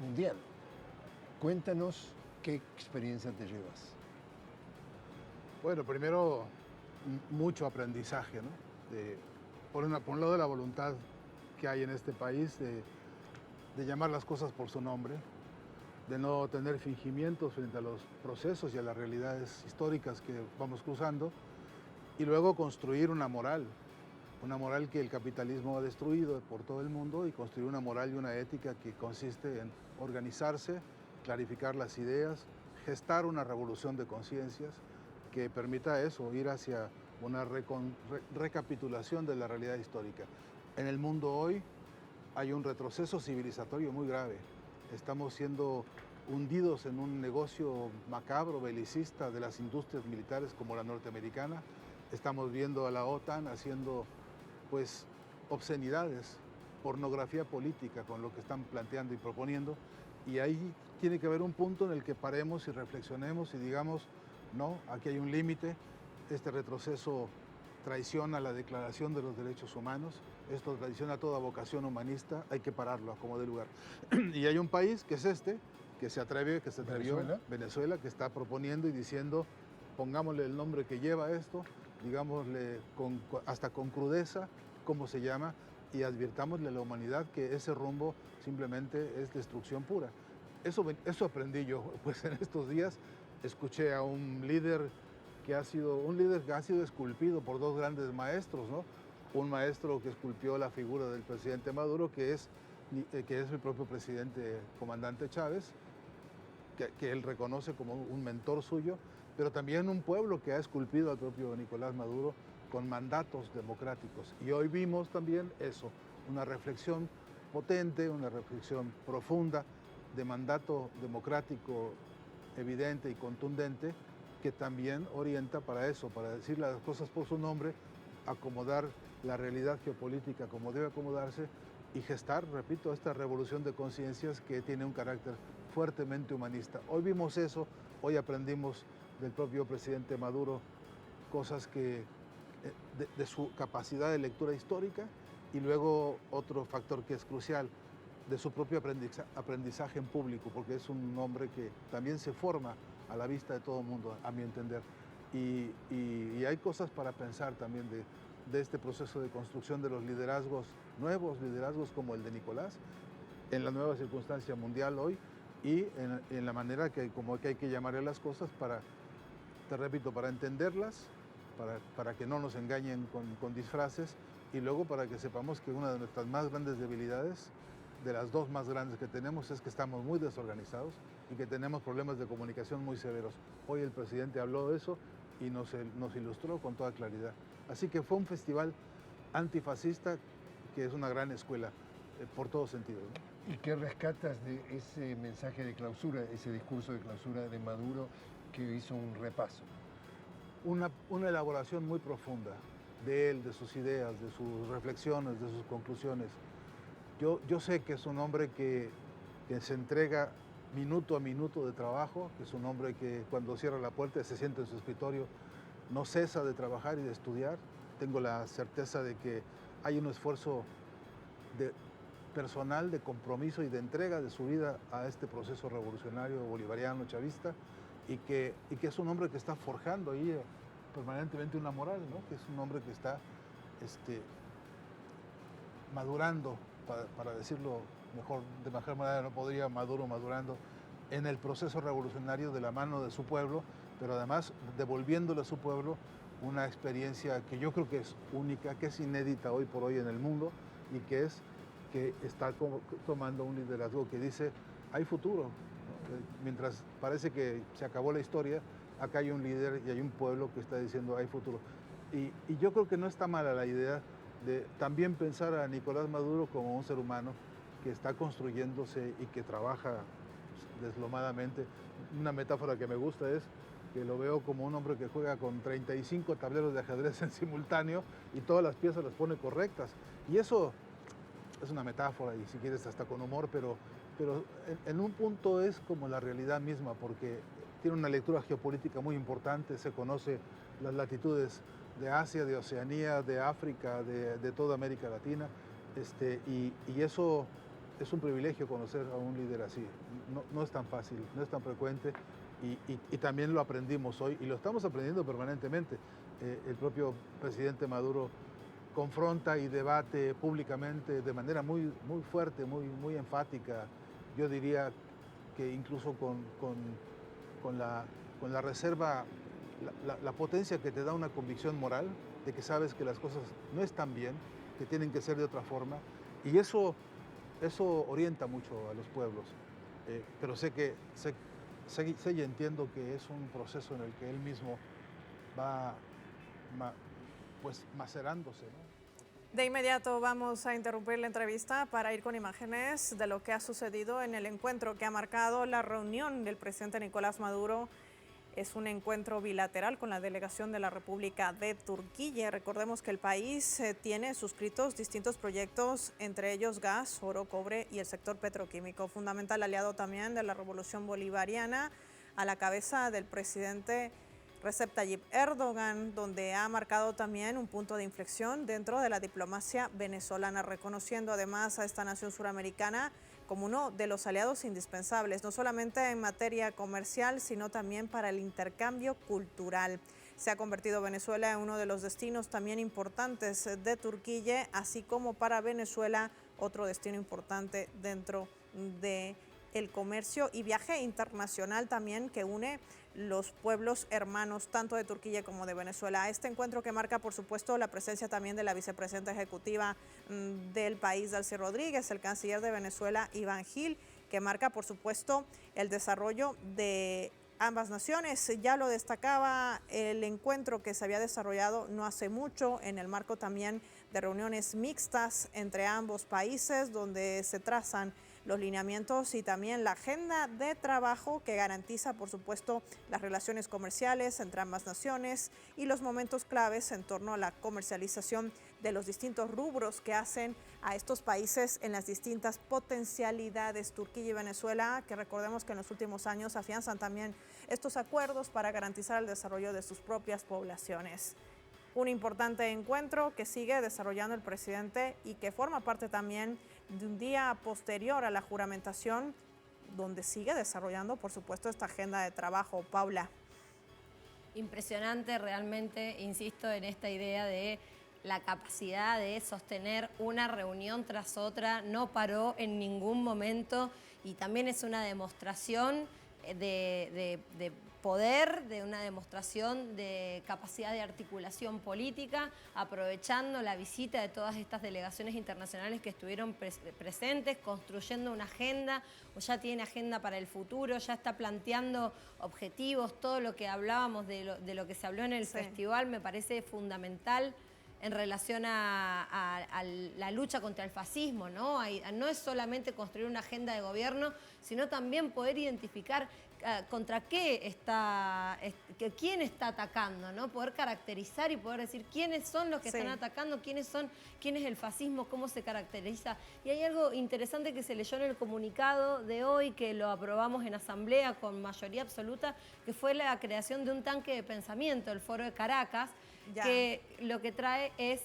mundial. Cuéntanos qué experiencia te llevas. Bueno, primero, mucho aprendizaje, ¿no? Por un lado, la voluntad que hay en este país de llamar las cosas por su nombre, de no tener fingimientos frente a los procesos y a las realidades históricas que vamos cruzando, y luego construir una moral que el capitalismo ha destruido por todo el mundo, y construir una moral y una ética que consiste en organizarse, clarificar las ideas, gestar una revolución de conciencias que permita eso, ir hacia una recapitulación de la realidad histórica. En el mundo hoy hay un retroceso civilizatorio muy grave. Estamos siendo hundidos en un negocio macabro, belicista de las industrias militares como la norteamericana. Estamos viendo a la OTAN haciendo pues obscenidades, pornografía política con lo que están planteando y proponiendo, y ahí tiene que haber un punto en el que paremos y reflexionemos y digamos, No, aquí hay un límite. Este retroceso traiciona la Declaración de los Derechos Humanos. Esto traiciona toda vocación humanista. Hay que pararlo a como dé lugar. Y hay un país que es este, que se atrevió, Venezuela, que está proponiendo y diciendo, pongámosle el nombre que lleva esto, digámosle hasta con crudeza cómo se llama, y advirtámosle a la humanidad que ese rumbo simplemente es destrucción pura. Eso aprendí yo, pues en estos días escuché a un líder que ha sido esculpido por dos grandes maestros, ¿no? Un maestro que esculpió la figura del presidente Maduro, que es el propio presidente comandante Chávez, que él reconoce como un mentor suyo, pero también un pueblo que ha esculpido al propio Nicolás Maduro con mandatos democráticos. Y hoy vimos también eso, una reflexión potente, una reflexión profunda de mandato democrático evidente y contundente, que también orienta para eso, para decir las cosas por su nombre, acomodar la realidad geopolítica como debe acomodarse y gestar, repito, esta revolución de conciencias que tiene un carácter fuertemente humanista. Hoy vimos eso, hoy aprendimos del propio presidente Maduro cosas que de su capacidad de lectura histórica, y luego otro factor que es crucial, de su propio aprendizaje en público, porque es un hombre que también se forma a la vista de todo el mundo, a mi entender. Y hay cosas para pensar también de este proceso de construcción de los liderazgos, nuevos liderazgos como el de Nicolás, en la nueva circunstancia mundial hoy, y en la manera que hay que llamarle las cosas para, te repito, para entenderlas, para que no nos engañen con disfraces, y luego para que sepamos que una de nuestras más grandes debilidades, de las dos más grandes que tenemos, es que estamos muy desorganizados y que tenemos problemas de comunicación muy severos. Hoy el presidente habló de eso y nos ilustró con toda claridad. Así que fue un festival antifascista que es una gran escuela por todos sentidos, ¿no? ¿Y qué rescatas de ese mensaje de clausura, ese discurso de clausura de Maduro que hizo un repaso? Una elaboración muy profunda de él, de sus ideas, de sus reflexiones, de sus conclusiones. Yo sé que es un hombre que se entrega minuto a minuto de trabajo, que es un hombre que cuando cierra la puerta se sienta en su escritorio, no cesa de trabajar y de estudiar. Tengo la certeza de que hay un esfuerzo personal, de compromiso y de entrega de su vida a este proceso revolucionario bolivariano, chavista, y que es un hombre que está forjando ahí permanentemente una moral, ¿no? Que es un hombre que está madurando, para decirlo mejor, de mejor manera no podría, madurando en el proceso revolucionario de la mano de su pueblo, pero además devolviéndole a su pueblo una experiencia que yo creo que es única, que es inédita hoy por hoy en el mundo, y que está tomando un liderazgo que dice, hay futuro, ¿no? Mientras parece que se acabó la historia, acá hay un líder y hay un pueblo que está diciendo, hay futuro. Y yo creo que no está mala la idea de también pensar a Nicolás Maduro como un ser humano que está construyéndose y que trabaja deslomadamente. Una metáfora que me gusta es que lo veo como un hombre que juega con 35 tableros de ajedrez en simultáneo y todas las piezas las pone correctas. Y eso es una metáfora, y si quieres hasta con humor, pero en un punto es como la realidad misma, porque tiene una lectura geopolítica muy importante, se conoce las latitudes de Asia, de Oceanía, de África, de toda América Latina, y eso es un privilegio conocer a un líder así. No es tan fácil, no es tan frecuente, y también lo aprendimos hoy, y lo estamos aprendiendo permanentemente. El propio presidente Maduro confronta y debate públicamente de manera muy, muy fuerte, muy enfática. Yo diría que incluso con la reserva, la potencia que te da una convicción moral de que sabes que las cosas no están bien, que tienen que ser de otra forma, y eso orienta mucho a los pueblos. Pero sé y entiendo que es un proceso en el que él mismo va pues macerándose, ¿no? De inmediato vamos a interrumpir la entrevista para ir con imágenes de lo que ha sucedido en el encuentro que ha marcado la reunión del presidente Nicolás Maduro. Es un encuentro bilateral con la delegación de la República de Turquía. Recordemos que el país tiene suscritos distintos proyectos, entre ellos gas, oro, cobre y el sector petroquímico, fundamental aliado también de la revolución bolivariana, a la cabeza del presidente Recep Tayyip Erdogan, donde ha marcado también un punto de inflexión dentro de la diplomacia venezolana, reconociendo además a esta nación suramericana como uno de los aliados indispensables, no solamente en materia comercial, sino también para el intercambio cultural. Se ha convertido Venezuela en uno de los destinos también importantes de Turquía, así como para Venezuela otro destino importante dentro del comercio y viaje internacional también que une los pueblos hermanos tanto de Turquía como de Venezuela. Este encuentro que marca, por supuesto, la presencia también de la vicepresidenta ejecutiva del país, Delcy Rodríguez, el canciller de Venezuela, Iván Gil, que marca, por supuesto, el desarrollo de ambas naciones. Ya lo destacaba el encuentro que se había desarrollado no hace mucho en el marco también de reuniones mixtas entre ambos países, donde se trazan los lineamientos y también la agenda de trabajo que garantiza, por supuesto, las relaciones comerciales entre ambas naciones y los momentos claves en torno a la comercialización de los distintos rubros que hacen a estos países en las distintas potencialidades. Turquía y Venezuela, que recordemos que en los últimos años afianzan también estos acuerdos para garantizar el desarrollo de sus propias poblaciones. Un importante encuentro que sigue desarrollando el presidente y que forma parte también de un día posterior a la juramentación, donde sigue desarrollando, por supuesto, esta agenda de trabajo. Paula. Impresionante realmente, insisto en esta idea de la capacidad de sostener una reunión tras otra, no paró en ningún momento y también es una demostración de poder, de una demostración de capacidad de articulación política, aprovechando la visita de todas estas delegaciones internacionales que estuvieron presentes, construyendo una agenda, o ya tiene agenda para el futuro, ya está planteando objetivos, todo lo que hablábamos de lo que se habló en el festival me parece fundamental en relación a la lucha contra el fascismo, ¿no? No es solamente construir una agenda de gobierno, sino también poder identificar contra quién está atacando, ¿no? Poder caracterizar y poder decir quiénes son los que están atacando, quién es el fascismo, cómo se caracteriza. Y hay algo interesante que se leyó en el comunicado de hoy, que lo aprobamos en asamblea con mayoría absoluta, que fue la creación de un tanque de pensamiento, el Foro de Caracas, que lo que trae es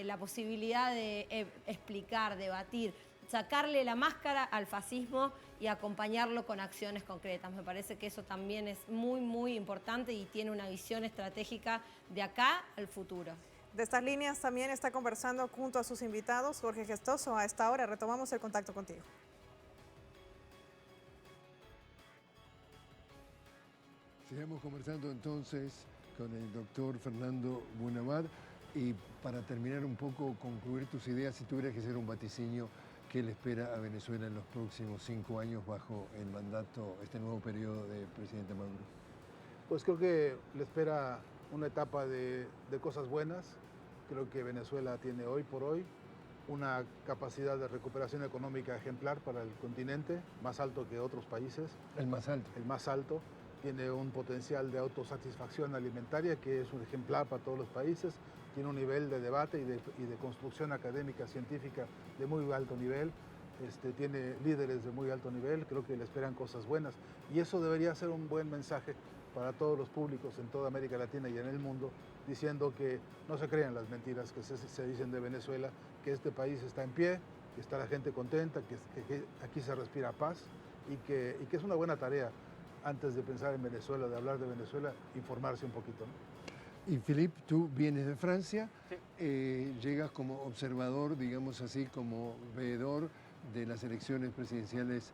la posibilidad de explicar, debatir, sacarle la máscara al fascismo y acompañarlo con acciones concretas. Me parece que eso también es muy, muy importante y tiene una visión estratégica de acá al futuro. De estas líneas también está conversando junto a sus invitados Jorge Gestoso. A esta hora retomamos el contacto contigo. Sigamos conversando entonces con el doctor Fernando Buenabad y para terminar un poco, concluir tus ideas, si tuvieras que hacer un vaticinio, ¿qué le espera a Venezuela en los próximos 5 años bajo el mandato, este nuevo periodo del presidente Maduro? Pues creo que le espera una etapa de cosas buenas. Creo que Venezuela tiene hoy por hoy una capacidad de recuperación económica ejemplar para el continente, más alto que otros países. El más alto. El más alto. Tiene un potencial de autosatisfacción alimentaria que es un ejemplar para todos los países. Tiene un nivel de debate y de construcción académica, científica de muy alto nivel. Tiene líderes de muy alto nivel. Creo que le esperan cosas buenas. Y eso debería ser un buen mensaje para todos los públicos en toda América Latina y en el mundo, diciendo que no se crean las mentiras que se dicen de Venezuela, que este país está en pie, que está la gente contenta, que aquí se respira paz y que es una buena tarea, antes de pensar en Venezuela, de hablar de Venezuela, informarse un poquito, ¿no? Y Philippe, tú vienes de Francia, llegas como observador, digamos así, como veedor de las elecciones presidenciales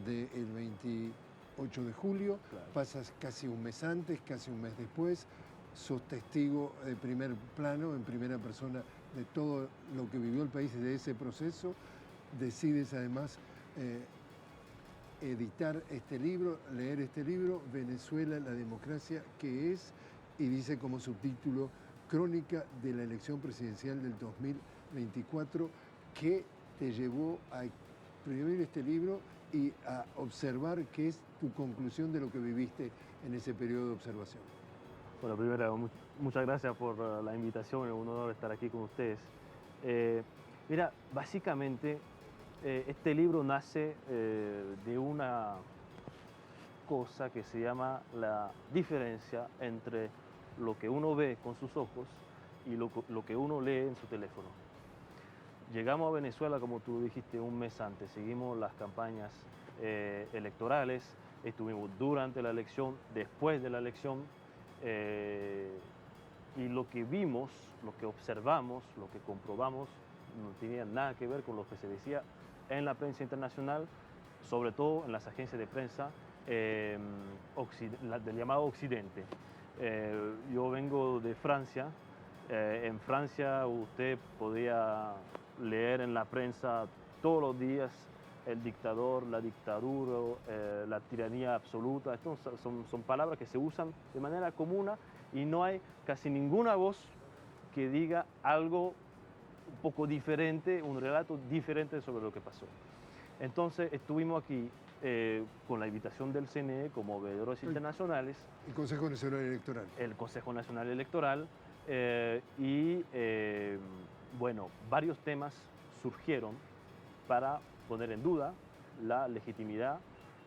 del 28 de julio, pasas casi un mes antes, casi un mes después, sos testigo de primer plano, en primera persona, de todo lo que vivió el país de ese proceso, decides además editar este libro, leer este libro, Venezuela, la democracia que es, y dice como subtítulo, Crónica de la elección presidencial del 2024, que te llevó a escribir este libro y a observar qué es tu conclusión de lo que viviste en ese periodo de observación. Bueno, primero, muchas gracias por la invitación, es un honor estar aquí con ustedes. Mira, básicamente este libro nace de una cosa que se llama la diferencia entre lo que uno ve con sus ojos y lo que uno lee en su teléfono. Llegamos a Venezuela, como tú dijiste, un mes antes, seguimos las campañas electorales, estuvimos durante la elección, después de la elección, y lo que vimos, lo que observamos, lo que comprobamos, no tenía nada que ver con lo que se decía en la prensa internacional, sobre todo en las agencias de prensa del llamado Occidente. Yo vengo de Francia. En Francia usted podía leer en la prensa todos los días el dictador, la dictadura, la tiranía absoluta. Estas son palabras que se usan de manera común y no hay casi ninguna voz que diga algo un poco diferente, un relato diferente sobre lo que pasó. Entonces estuvimos aquí con la invitación del CNE como veedores internacionales. El Consejo Nacional Electoral. El Consejo Nacional Electoral. Bueno, varios temas surgieron para poner en duda la legitimidad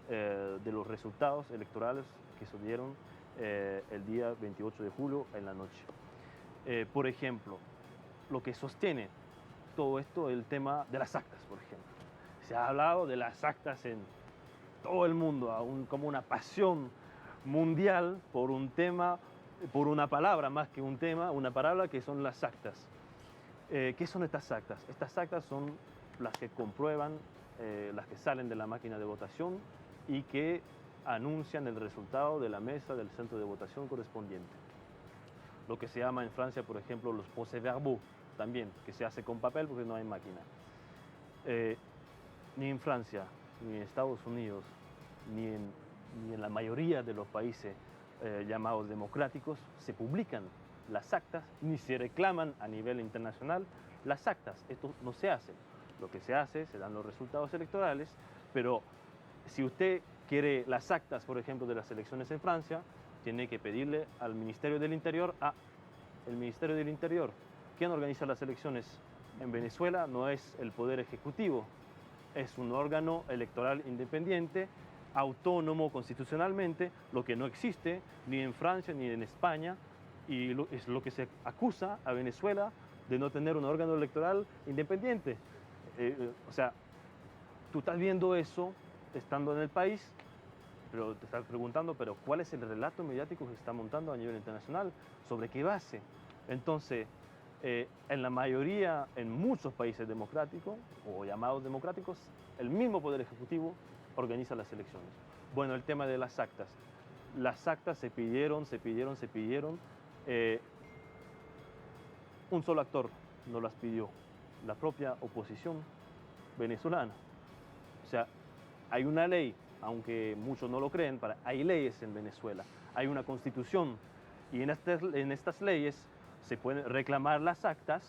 de los resultados electorales que se dieron el día 28 de julio en la noche. Por ejemplo, lo que sostiene todo esto es el tema de las actas, por ejemplo. Se ha hablado de las actas en todo el mundo, como una pasión mundial por un tema, por una palabra más que un tema, una palabra que son las actas. ¿Qué son estas actas? Estas actas son las que comprueban, las que salen de la máquina de votación y que anuncian el resultado de la mesa del centro de votación correspondiente. Lo que se llama en Francia, por ejemplo, los procès-verbaux, también, que se hace con papel porque no hay máquina. Ni en Francia, ni en Estados Unidos, ni en la mayoría de los países llamados democráticos se publican las actas, ni se reclaman a nivel internacional las actas. Esto no se hace. Lo que se hace, se dan los resultados electorales, pero si usted quiere las actas, por ejemplo, de las elecciones en Francia, tiene que pedirle al Ministerio del Interior. El Ministerio del Interior, ¿quién organiza las elecciones en Venezuela? No es el Poder Ejecutivo, es un órgano electoral independiente, autónomo constitucionalmente, lo que no existe ni en Francia ni en España, y es lo que se acusa a Venezuela de no tener un órgano electoral independiente. O sea, tú estás viendo eso estando en el país, pero te estás preguntando, pero ¿cuál es el relato mediático que se está montando a nivel internacional? ¿Sobre qué base? Entonces, en la mayoría, en muchos países democráticos o llamados democráticos, el mismo Poder Ejecutivo organiza las elecciones. Bueno, el tema de las actas. Las actas se pidieron. Un solo actor no las pidió, la propia oposición venezolana. O sea, hay una ley, aunque muchos no lo creen, hay leyes en Venezuela, hay una constitución y en estas leyes se pueden reclamar las actas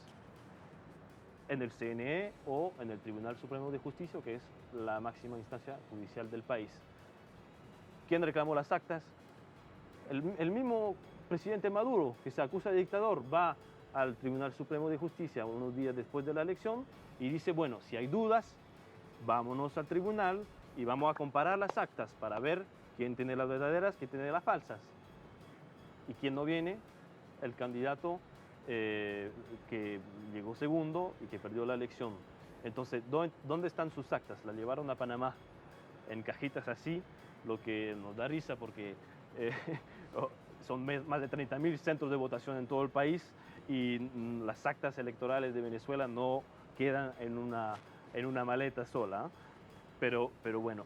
en el CNE o en el Tribunal Supremo de Justicia, que es la máxima instancia judicial del país. ¿Quién reclamó las actas? El mismo presidente Maduro, que se acusa de dictador, va al Tribunal Supremo de Justicia unos días después de la elección y dice, bueno, si hay dudas, vámonos al tribunal y vamos a comparar las actas para ver quién tiene las verdaderas, quién tiene las falsas. Y quién no viene, el candidato que llegó segundo y que perdió la elección. Entonces, ¿dónde están sus actas? La llevaron a Panamá en cajitas así, lo que nos da risa porque son más de 30.000 centros de votación en todo el país y las actas electorales de Venezuela no quedan en una maleta sola. Pero bueno,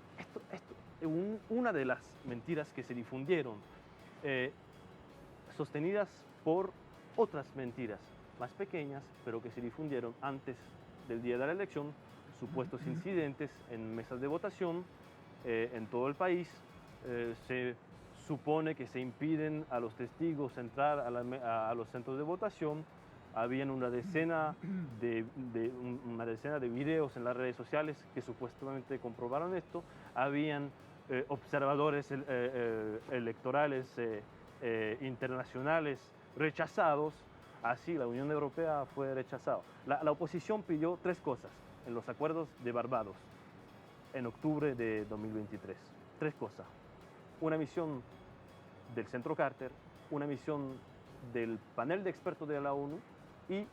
esto es una de las mentiras que se difundieron, sostenidas por otras mentiras más pequeñas, pero que se difundieron antes del día de la elección, supuestos incidentes en mesas de votación en todo el país. Se supone que se impiden a los testigos entrar a los centros de votación. Habían una decena de videos en las redes sociales que supuestamente comprobaron esto. Habían observadores electorales internacionales rechazados. Así, la Unión Europea fue rechazada. La oposición pidió tres cosas en los acuerdos de Barbados en octubre de 2023. Tres cosas. una misión del Centro Carter, una misión del panel de expertos de la ONU y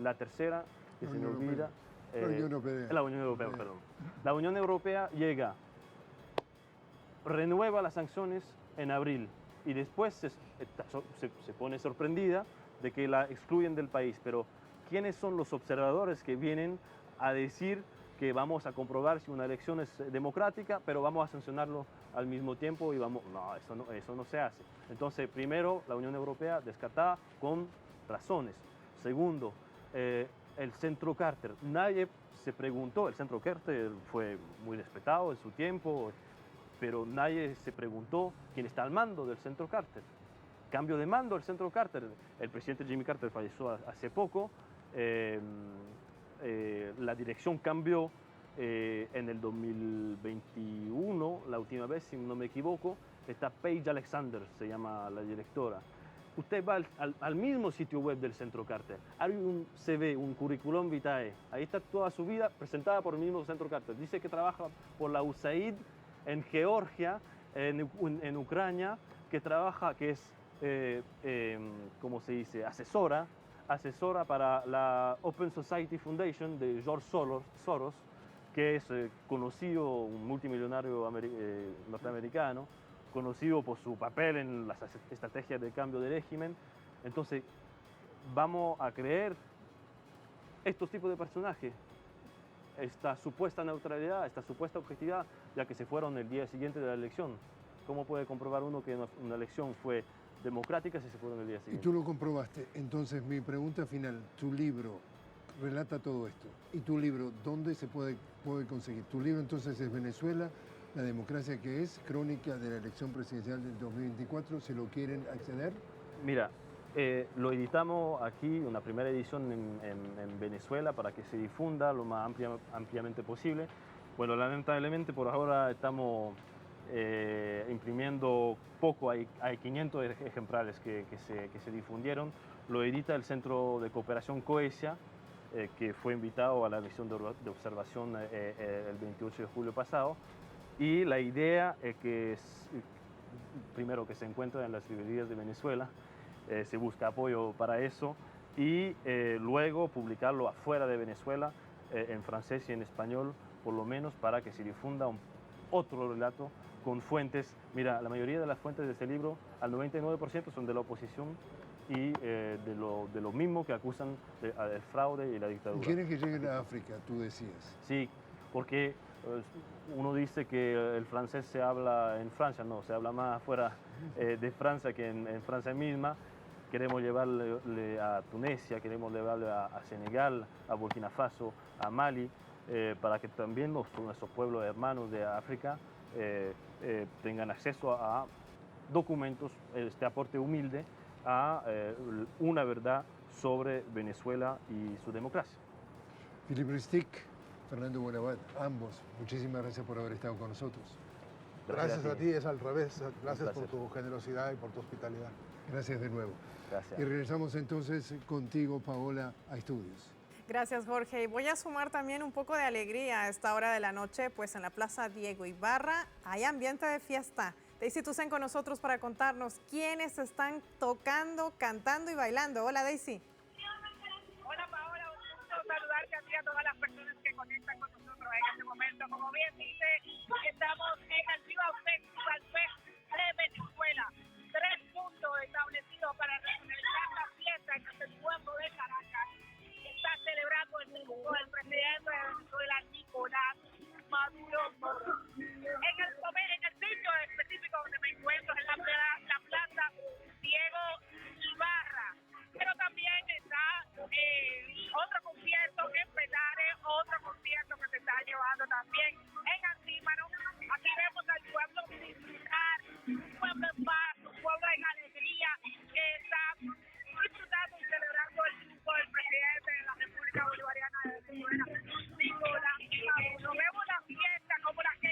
la tercera, que se me olvida, La Unión Europea. La Unión Europea, perdón. La Unión Europea llega, renueva las sanciones en abril y después se pone sorprendida de que la excluyen del país. Pero ¿quiénes son los observadores que vienen a decir que vamos a comprobar si una elección es democrática, pero vamos a sancionarlo al mismo tiempo y vamos? No, eso no se hace. Entonces, primero, la Unión Europea descartada con razones. Segundo, el Centro Carter. Nadie se preguntó, el Centro Carter fue muy respetado en su tiempo, pero nadie se preguntó quién está al mando del Centro Carter. Cambio de mando del Centro Carter. El presidente Jimmy Carter falleció hace poco. La dirección cambió en el 2021, la última vez, si no me equivoco. Está Paige Alexander, se llama la directora. Usted va al mismo sitio web del Centro Carter, hay un CV, un currículum vitae, ahí está toda su vida presentada por el mismo Centro Carter. Dice que trabaja por la USAID en Georgia, en Ucrania, que trabaja, que es, ¿cómo se dice?, asesora para la Open Society Foundation de George Soros, que es conocido, un multimillonario norteamericano, conocido por su papel en las estrategias de cambio de régimen. Entonces, vamos a creer estos tipos de personajes, esta supuesta neutralidad, esta supuesta objetividad, ya que se fueron el día siguiente de la elección. ¿Cómo puede comprobar uno que una elección fue democrática si se fueron el día Y siguiente? tú lo comprobaste. Entonces, mi pregunta final, tu libro relata todo esto. ¿Y tu libro dónde se puede conseguir? Tu libro entonces es Venezuela, la democracia que es, crónica de la elección presidencial del 2024, ¿se lo quieren acceder? Mira, lo editamos aquí, una primera edición en Venezuela para que se difunda lo más ampliamente posible. Bueno, lamentablemente por ahora estamos imprimiendo poco, hay 500 ejemplares que se difundieron. Lo edita el Centro de Cooperación Coesia, que fue invitado a la misión de observación el 28 de julio pasado. Y la idea es que, primero, que se encuentra en las librerías de Venezuela, se busca apoyo para eso, y luego publicarlo afuera de Venezuela, en francés y en español, por lo menos, para que se difunda otro relato con fuentes. Mira, la mayoría de las fuentes de este libro, al 99% son de la oposición y de lo mismo que acusan del fraude y la dictadura. ¿Quieren que lleguen a África, tú decías? Sí, porque uno dice que el francés se habla en Francia, no, se habla más afuera de Francia que en Francia misma. Queremos llevarle a Tunisia, queremos llevarle a Senegal, a Burkina Faso, a Mali, para que también nuestros pueblos hermanos de África tengan acceso a documentos, este aporte humilde a una verdad sobre Venezuela y su democracia. Philippe Ristic, Fernando Buenabad, ambos, muchísimas gracias por haber estado con nosotros. Gracias a ti, es al revés. Gracias por tu generosidad y por tu hospitalidad. Gracias de nuevo. Gracias. Y regresamos entonces contigo, Paola, a estudios. Gracias, Jorge. Y voy a sumar también un poco de alegría a esta hora de la noche, pues en la Plaza Diego Ibarra hay ambiente de fiesta. Daisy Tucen con nosotros para contarnos quiénes están tocando, cantando y bailando. Hola, Daisy. Hola, Paola, un gusto saludarte a ti y a todas las personas que conectan con nosotros en este momento. Como bien dice, estamos en el Viva Festival Fest de Venezuela. 3 puntos establecidos para realizar la fiesta en el pueblo de Caracas. Está celebrando el triunfo del presidente de Venezuela, Nicolás Maduro. En el sitio específico donde me encuentro, en la Plaza Diego Ibarra. Pero también está otro concierto en Petare, otro concierto que se está llevando también en Antímano. Aquí vemos al pueblo disfrutar, un pueblo en paz, un pueblo en alegría, que está disfrutando y celebrando el triunfo del presidente de la República Bolivariana de Venezuela, Nicolás Maduro. Vemos la fiesta, como la gente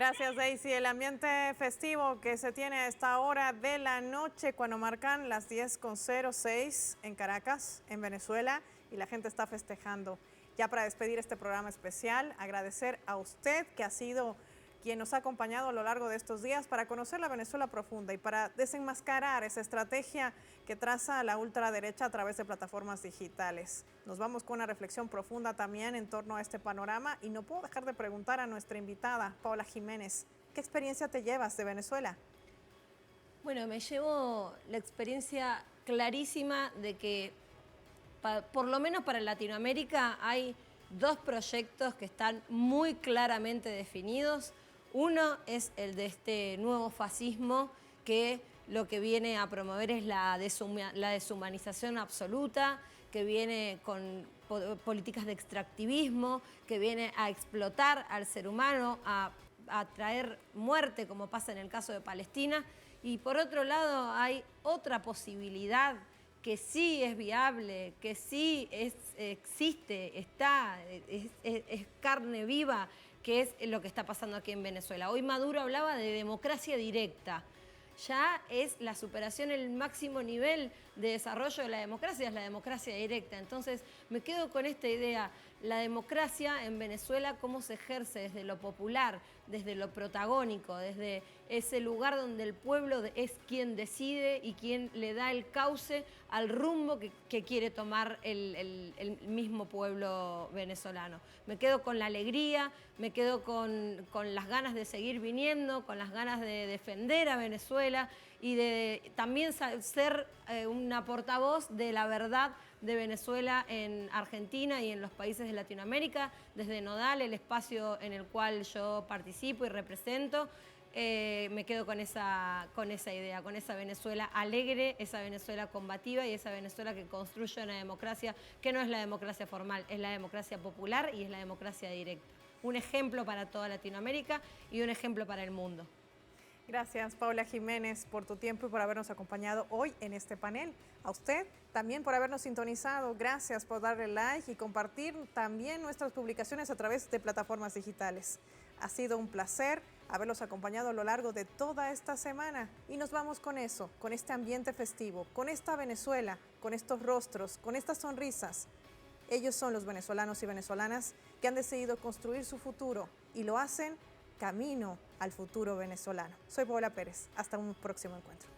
Gracias, Daisy. El ambiente festivo que se tiene a esta hora de la noche, cuando marcan las 10:06 en Caracas, en Venezuela, y la gente está festejando. Ya para despedir este programa especial, agradecer a usted que ha sido quien nos ha acompañado a lo largo de estos días para conocer la Venezuela profunda y para desenmascarar esa estrategia que traza la ultraderecha a través de plataformas digitales. Nos vamos con una reflexión profunda también en torno a este panorama y no puedo dejar de preguntar a nuestra invitada, Paula Jiménez, ¿qué experiencia te llevas de Venezuela? Bueno, me llevo la experiencia clarísima de que, por lo menos para Latinoamérica, hay dos proyectos que están muy claramente definidos. Uno es el de este nuevo fascismo que lo que viene a promover es la deshumanización absoluta, que viene con políticas de extractivismo, que viene a explotar al ser humano, a traer muerte, como pasa en el caso de Palestina. Y por otro lado hay otra posibilidad que sí es viable, que sí existe, es carne viva, que es lo que está pasando aquí en Venezuela. Hoy Maduro hablaba de democracia directa. Ya es la superación, el máximo nivel de desarrollo de la democracia, es la democracia directa. Entonces me quedo con esta idea, la democracia en Venezuela, cómo se ejerce desde lo popular, desde lo protagónico, desde ese lugar donde el pueblo es quien decide y quien le da el cauce al rumbo que quiere tomar el mismo pueblo venezolano. Me quedo con la alegría, me quedo con las ganas de seguir viniendo, con las ganas de defender a Venezuela y de también ser una portavoz de la verdad de Venezuela en Argentina y en los países de Latinoamérica, desde Nodal, el espacio en el cual yo participo y represento. Me quedo con esa idea, con esa Venezuela alegre, esa Venezuela combativa y esa Venezuela que construye una democracia que no es la democracia formal, es la democracia popular y es la democracia directa. Un ejemplo para toda Latinoamérica y un ejemplo para el mundo. Gracias, Paula Jiménez, por tu tiempo y por habernos acompañado hoy en este panel. A usted también por habernos sintonizado. Gracias por darle like y compartir también nuestras publicaciones a través de plataformas digitales. Ha sido un placer haberlos acompañado a lo largo de toda esta semana. Y nos vamos con eso, con este ambiente festivo, con esta Venezuela, con estos rostros, con estas sonrisas. Ellos son los venezolanos y venezolanas que han decidido construir su futuro y lo hacen camino al futuro venezolano. Soy Paola Pérez. Hasta un próximo encuentro.